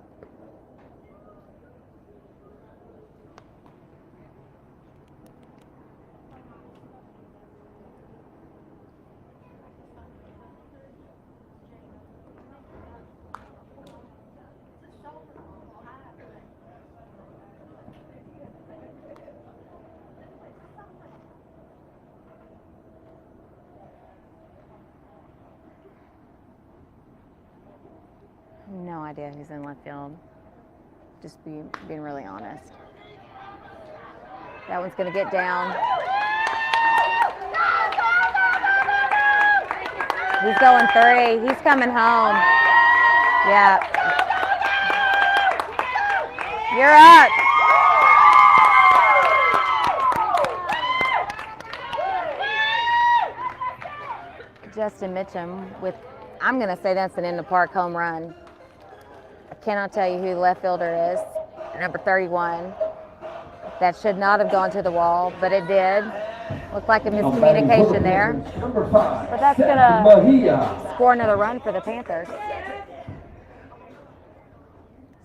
S1: No idea who's in left field. Just being really honest. That one's going to get down. He's going 3. He's coming home. Yeah. You're up. Justin Mitchum with, I'm going to say that's an in-the-park home run. I cannot tell you who the left fielder is. Number 31. That should not have gone to the wall, but it did. Looked like a miscommunication there. But that's going to score another run for the Panthers.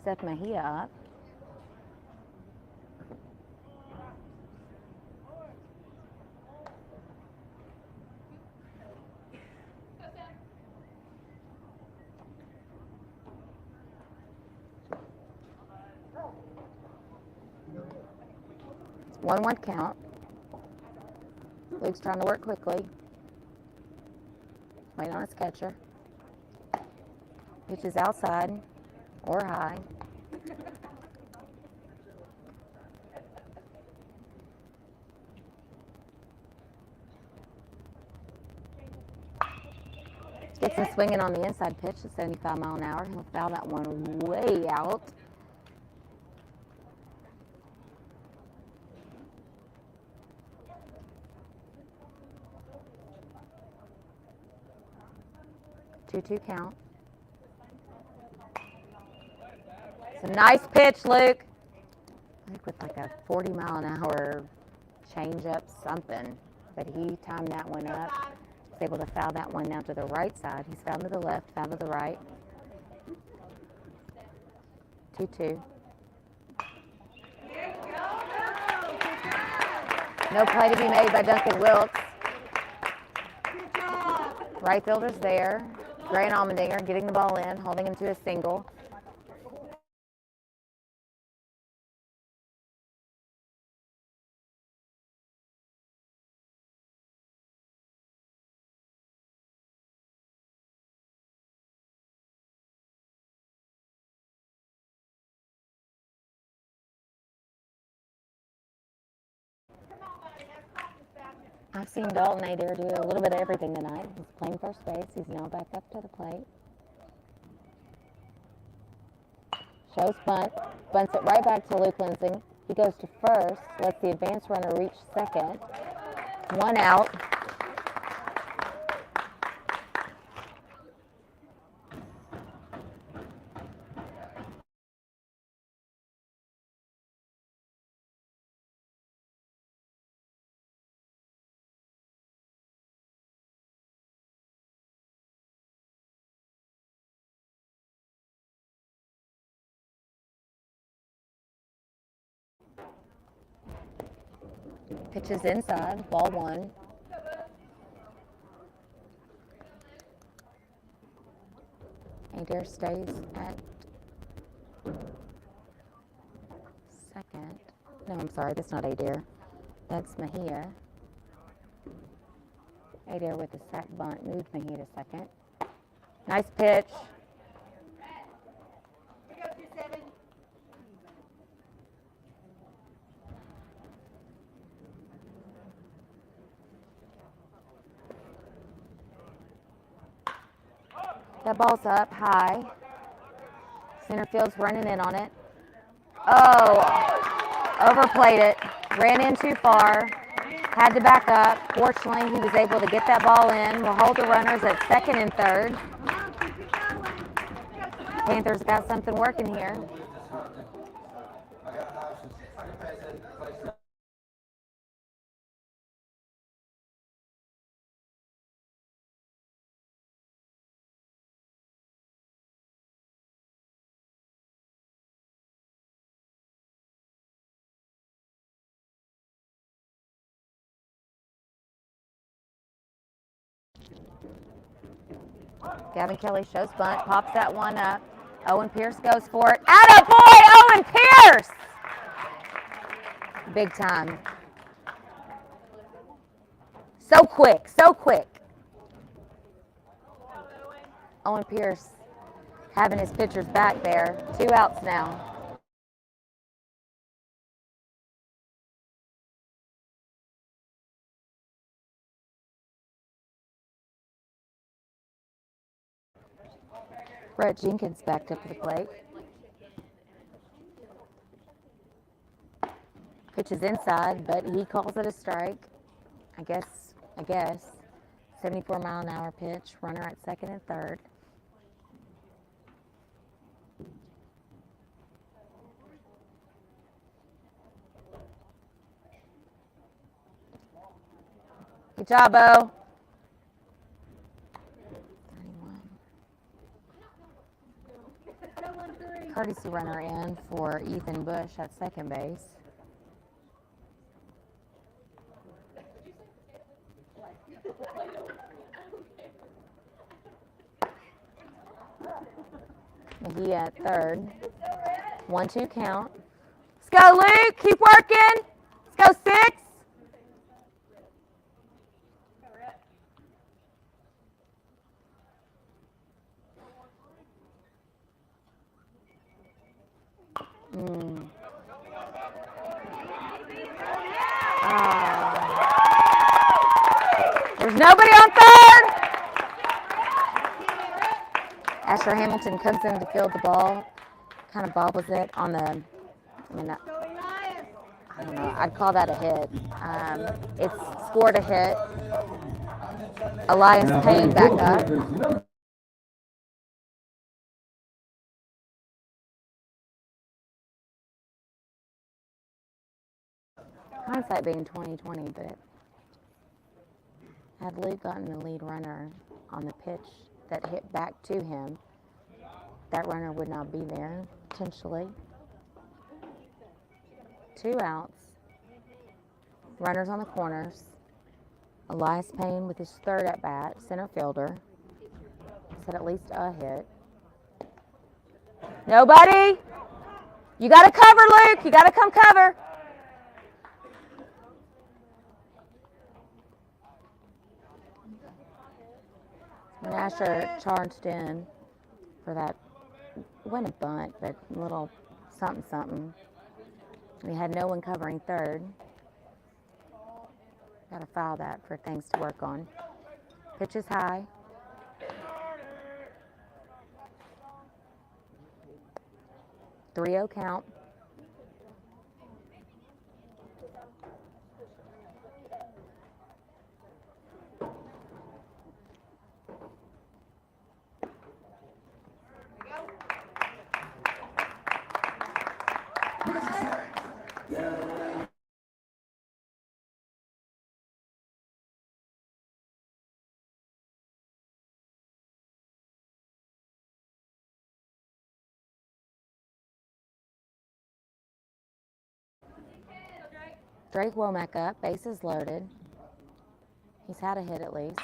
S1: Seth Mejia up. It's 1-1 count. Luke's trying to work quickly. Waiting on his catcher. Pitch is outside or high. Gets him swinging on the inside pitch at 75 mile an hour. He'll foul that one way out. Two count. It's a nice pitch, Luke. Luke with like a 40 mile an hour change up something, but he timed that one up. Was able to foul that one now to the right side. He's fouled to the left, fouled to the right. 2-2. No play to be made by Duncan Wilkes. Right fielder's there. Grant Allmendinger getting the ball in, holding him to a single. I've seen Dalton Adair do a little bit of everything tonight. He's playing first base. He's now back up to the plate. Shows bunt. Bunts it right back to Luke Lansing. He goes to first. Lets the advance runner reach second. 1 out. Pitches inside, ball 1. Adair stays at second. No, I'm sorry, that's not Adair. That's Mejia. Adair with the sack bunt moved Mejia to second. Nice pitch. That ball's up high. Center field's running in on it. Oh, overplayed it. Ran in too far. Had to back up. Fortunately, he was able to get that ball in. We'll hold the runners at second and third. Panthers got something working here. Gavin Kelly shows bunt, pops that one up. Owen Pierce goes for it. Atta boy, Owen Pierce! Big time. So quick, so quick. Owen Pierce having his pitchers back there. 2 outs now. Brett Jenkins backed up to the plate. Pitches inside, but he calls it a strike. I guess. 74-mile-an-hour pitch. Runner at second and third. Good job, Bo. Courtesy runner in for Ethan Bush at second base. McGee at third. 1-2 count. Let's go, Luke. Keep working. Let's go, 6. There's nobody on third. Asher Hamilton comes in to field the ball. Kind of bobbles it on the, I don't know, I'd call that a hit. It's scored a hit. Elias Payne back up. Hindsight being 20/20, but had Luke gotten the lead runner on the pitch that hit back to him, that runner would not be there, potentially. 2 outs. Runners on the corners. Elias Payne with his third at bat, center fielder. Said at least a hit. Nobody? You got to cover, Luke. You got to come cover. When Asher charged in for that, it wasn't a bunt, but a little something. We had no one covering third. Got to foul that for things to work on. Pitch is high. Three-0 count. Drake Womack up, bases loaded. He's had a hit at least.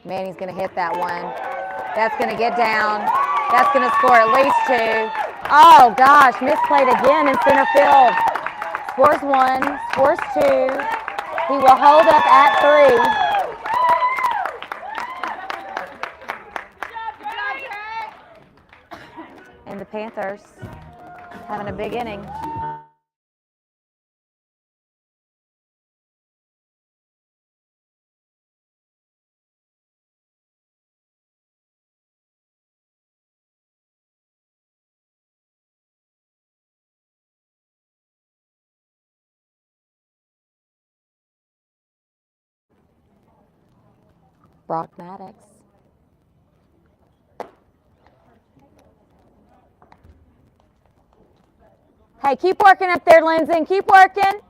S1: Manny's going to hit that one. That's going to get down. That's going to score at least 2. Oh, gosh, misplayed again in center field. Scores 1, scores 2. He will hold up at 3. And the Panthers having a big inning. Brock Maddox. Hey, keep working up there, Lindsay. Keep working.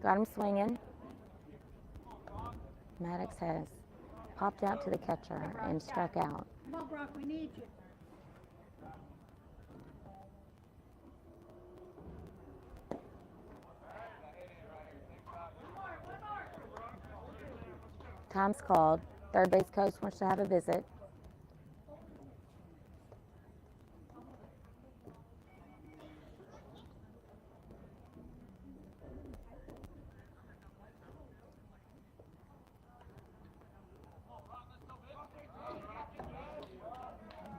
S1: Got him swinging. Maddox has popped out to the catcher and struck out.
S6: Come on, Brock, we need you.
S1: Time's called. Third base coach wants to have a visit.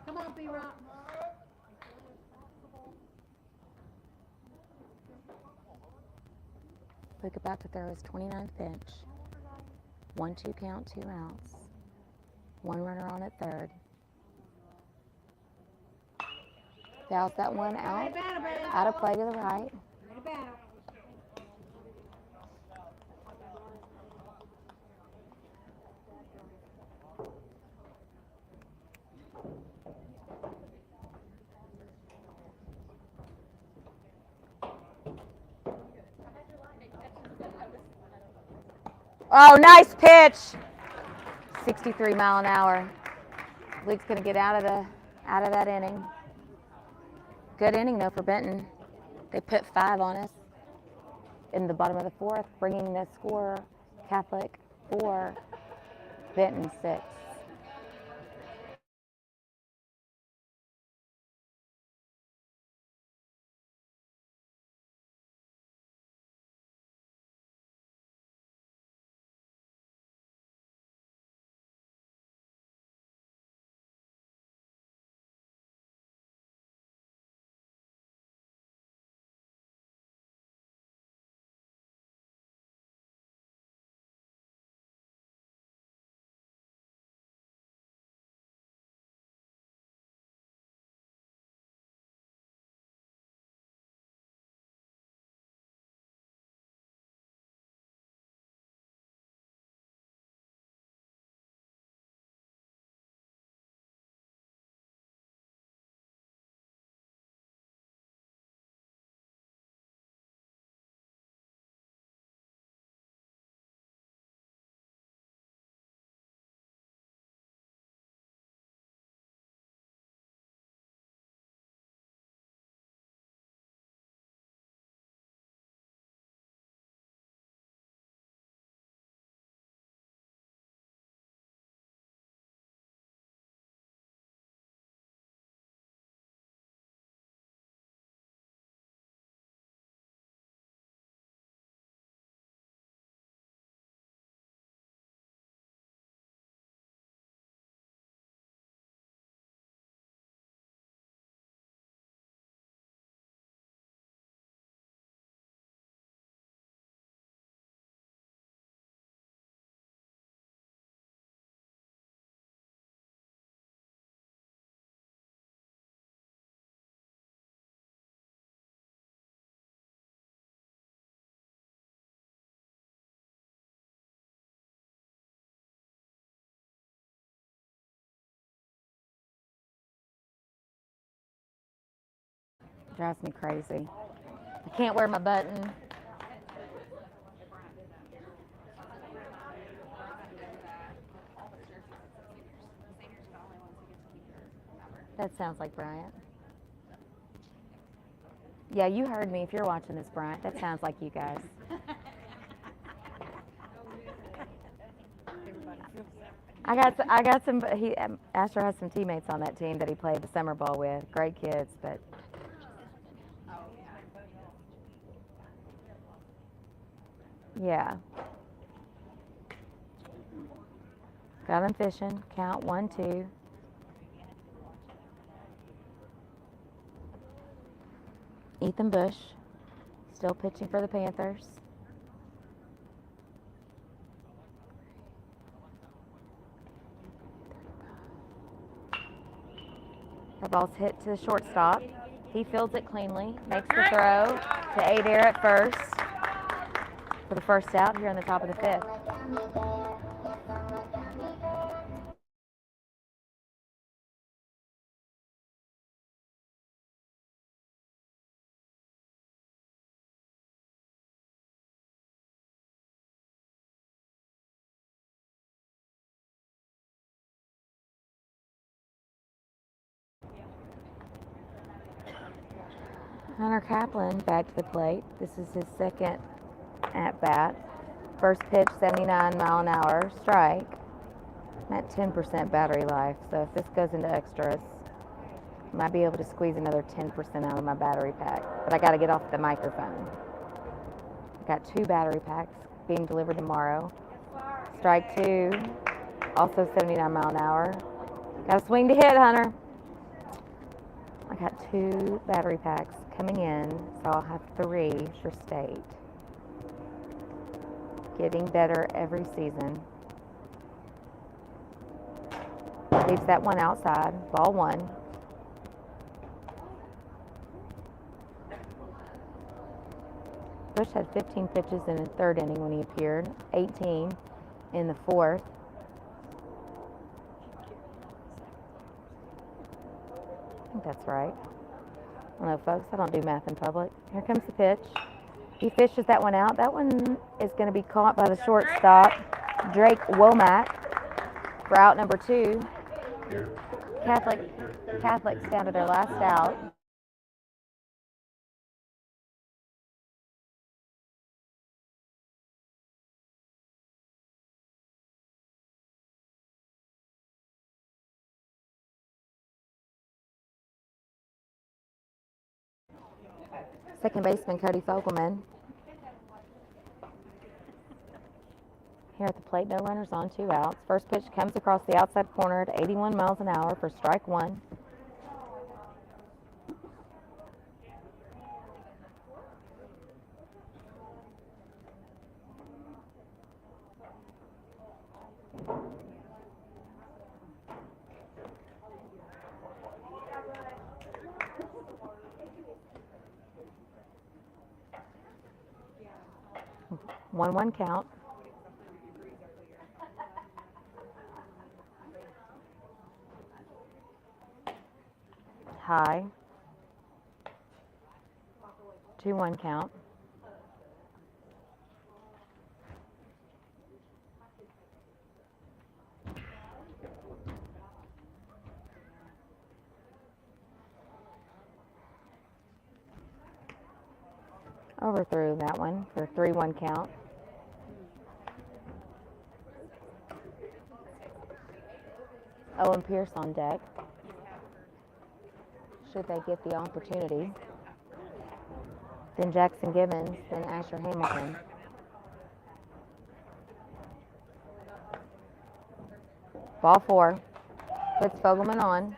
S6: Come on, B-Rock.
S1: Luke about to throw his 29th pitch. 1-2 count, 2 outs. 1 runner on at third. Fouls that one out. Out of play to the right.
S6: Right about.
S1: Oh, nice pitch. 63 mile an hour. Luke's gonna get out of that inning. Good inning though for Benton. They put 5 on us in the bottom of the 4th, bringing the score Catholic 4, Benton 6. Drives me crazy. I can't wear my button. That sounds like Bryant. Yeah, you heard me. If you're watching this, Bryant, that sounds like you guys. I got some. Asher has some teammates on that team that he played the summer ball with. Great kids, but. Yeah. Got him fishing. Count 1-2. Ethan Bush still pitching for the Panthers. The ball's hit to the shortstop. He fields it cleanly, makes the throw to Adair at first. for the first out here in the top of the fifth. Hunter Kaplan back to the plate. This is his second at bat. First pitch, 79 mile an hour, strike. I'm at 10% battery life, so if this goes into extras, I might be able to squeeze another 10% out of my battery pack. But I got to get off the microphone. I got 2 battery packs being delivered tomorrow. Strike 2, also 79 mile an hour. Got to swing to hit, Hunter. I got 2 battery packs coming in, so I'll have 3 for state. Getting better every season. Leaves that one outside. Ball 1. Bush had 15 pitches in the third inning when he appeared, 18 in the fourth. I think that's right. I don't know, folks. I don't do math in public. Here comes the pitch. He fishes that one out. That one is going to be caught by the shortstop, Drake Womack, for out number 2. Catholics down to their last out. Second baseman Cody Fogelman. Here at the plate, no runners on, 2 outs. First pitch comes across the outside corner at 81 miles an hour for strike 1. One count. High. 2-1 count. Overthrew that one for 3-1 count. Owen Pierce on deck. Should they get the opportunity. Then Jackson Gibbons, then Asher Hamilton. Ball 4. Puts Fogelman on.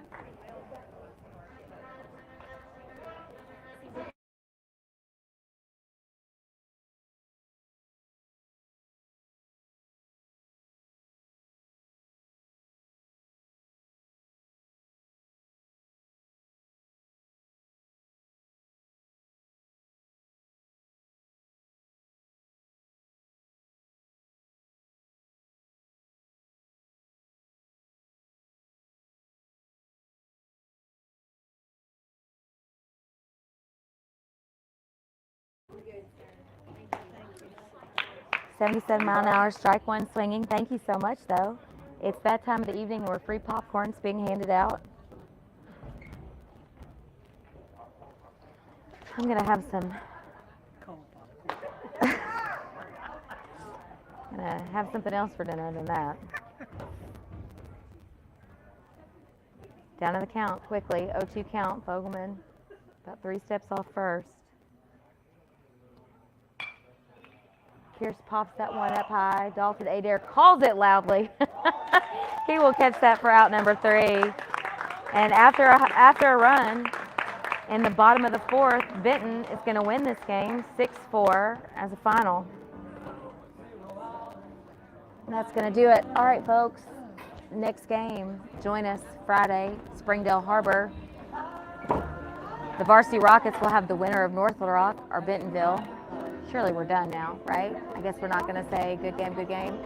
S1: $77-mile-an-hour, strike 1 swinging. Thank you so much, though. It's that time of the evening where free popcorn's being handed out. I'm going to have some. I'm going to have something else for dinner than that. Down to the count quickly. 0-2 count. Fogelman about 3 steps off first. Pierce pops that one up high. Dalton Adair calls it loudly. He will catch that for out number 3. And after a run in the bottom of the 4th, Benton is going to win this game 6-4 as a final. And that's going to do it. All right, folks. Next game, join us Friday, Springdale Harbor. The Varsity Rockets will have the winner of North Little Rock or Bentonville. Surely we're done now, right? I guess we're not going to say good game, good game.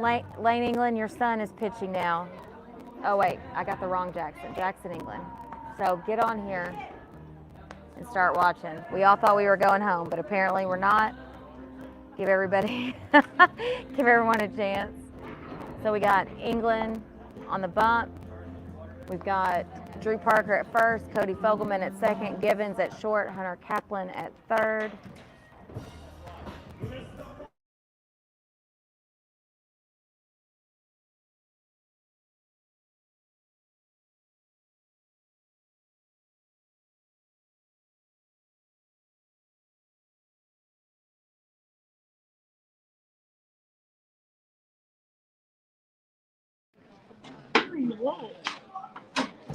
S1: Lane England, your son is pitching now. Oh wait, I got the wrong Jackson. Jackson England. So get on here and start watching. We all thought we were going home, but apparently we're not. Give everybody, give everyone a chance. So we got England on the bump. We've got Drew Parker at first, Cody Fogelman at second, Givens at short, Hunter Kaplan at third.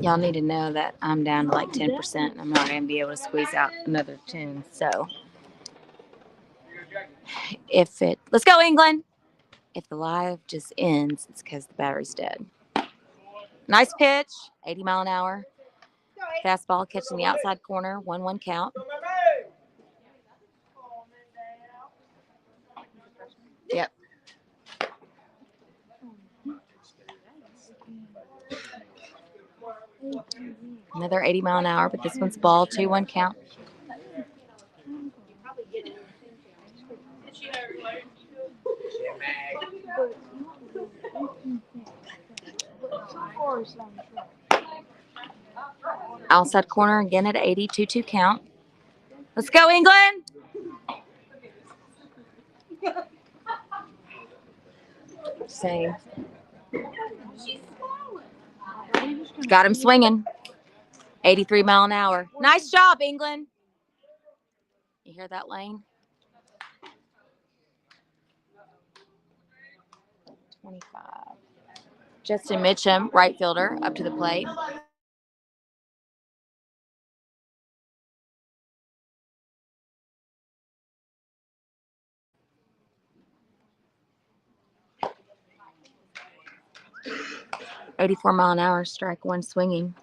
S1: Y'all need to know that I'm down to like 10% and I'm not going to be able to squeeze out another 10. So let's go England. If the live just ends, it's because the battery's dead. Nice pitch, 80 mile an hour. Fastball catching the outside corner, 1-1 count. Yep. Another 80 mile an hour, but this one's ball, 2-1 count. Outside corner again at 80, 2-2 count. Let's go, England! Same. Got him swinging. 83 mile an hour. Nice job, England. You hear that, Lane? 25. Justin Mitchum, right fielder, up to the plate. .84 mile an hour, strike one swinging.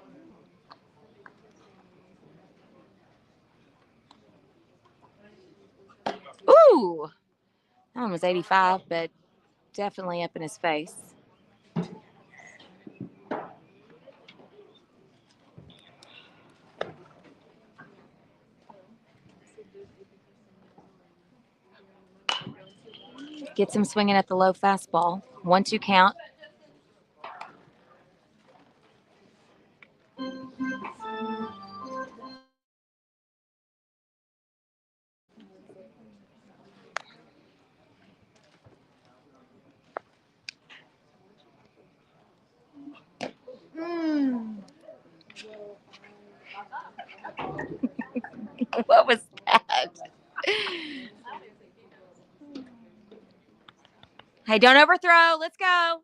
S1: Ooh! That one was 85, but definitely up in his face. Gets him swinging at the low fastball. 1-2 count. What was that? Hey, don't overthrow. Let's go.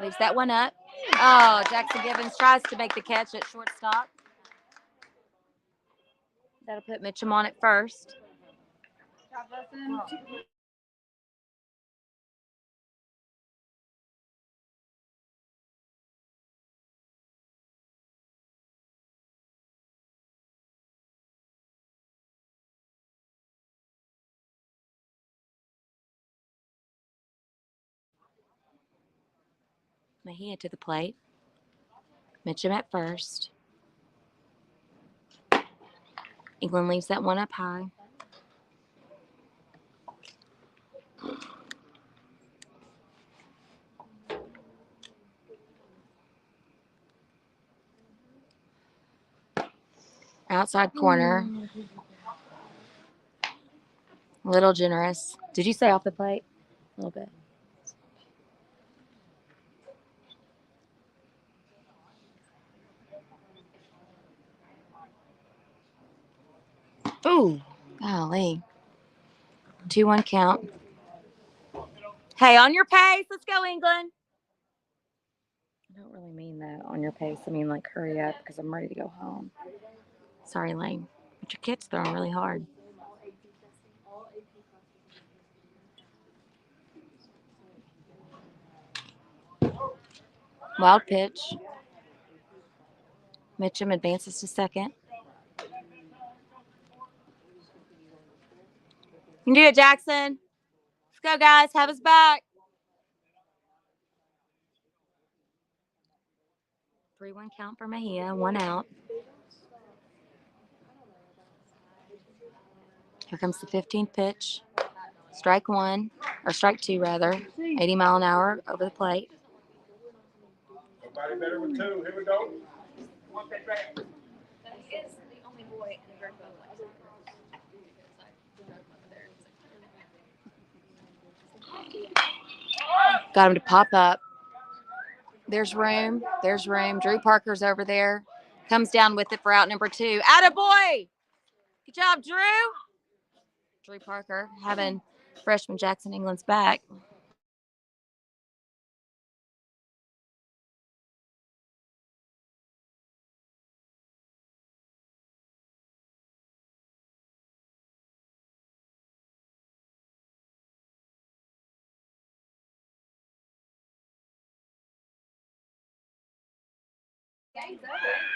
S1: Leaves that one up. Oh, Jackson Givens tries to make the catch at shortstop. That'll put Mitchum on at first. Mejia to the plate. Mitchum at first. England leaves that one up high. Outside corner. A little generous. Did you say off the plate? A little bit. Ooh, golly. 2-1 count. Hey, on your pace. Let's go, England. I don't really mean that on your pace. I mean, like, hurry up because I'm ready to go home. Sorry, Lane. But your kid's throwing really hard. Wild pitch. Mitchum advances to second. You can do it, Jackson. Let's go, guys. Have us back. 3-1 count for Mejia. 1 out. Here comes the 15th pitch. Strike 1, or strike 2, rather. 80 mile an hour over the plate.
S5: Somebody better with 2. Here we go.
S3: He is the only boy in the group of like.
S1: Got him to pop up. There's room. There's room. Drew Parker's over there. Comes down with it for out number 2. Attaboy! Good job, Drew. Drew Parker having freshman Jackson England's back.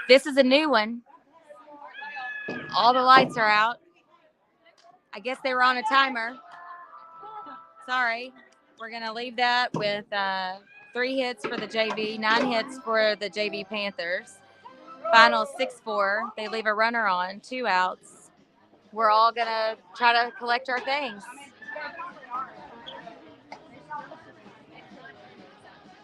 S1: This is a new one. All the lights are out. I guess they were on a timer. Sorry. We're going to leave that with 3 hits for the JV, 9 hits for the JV Panthers. Final 6-4. They leave a runner on, 2 outs. We're all going to try to collect our things.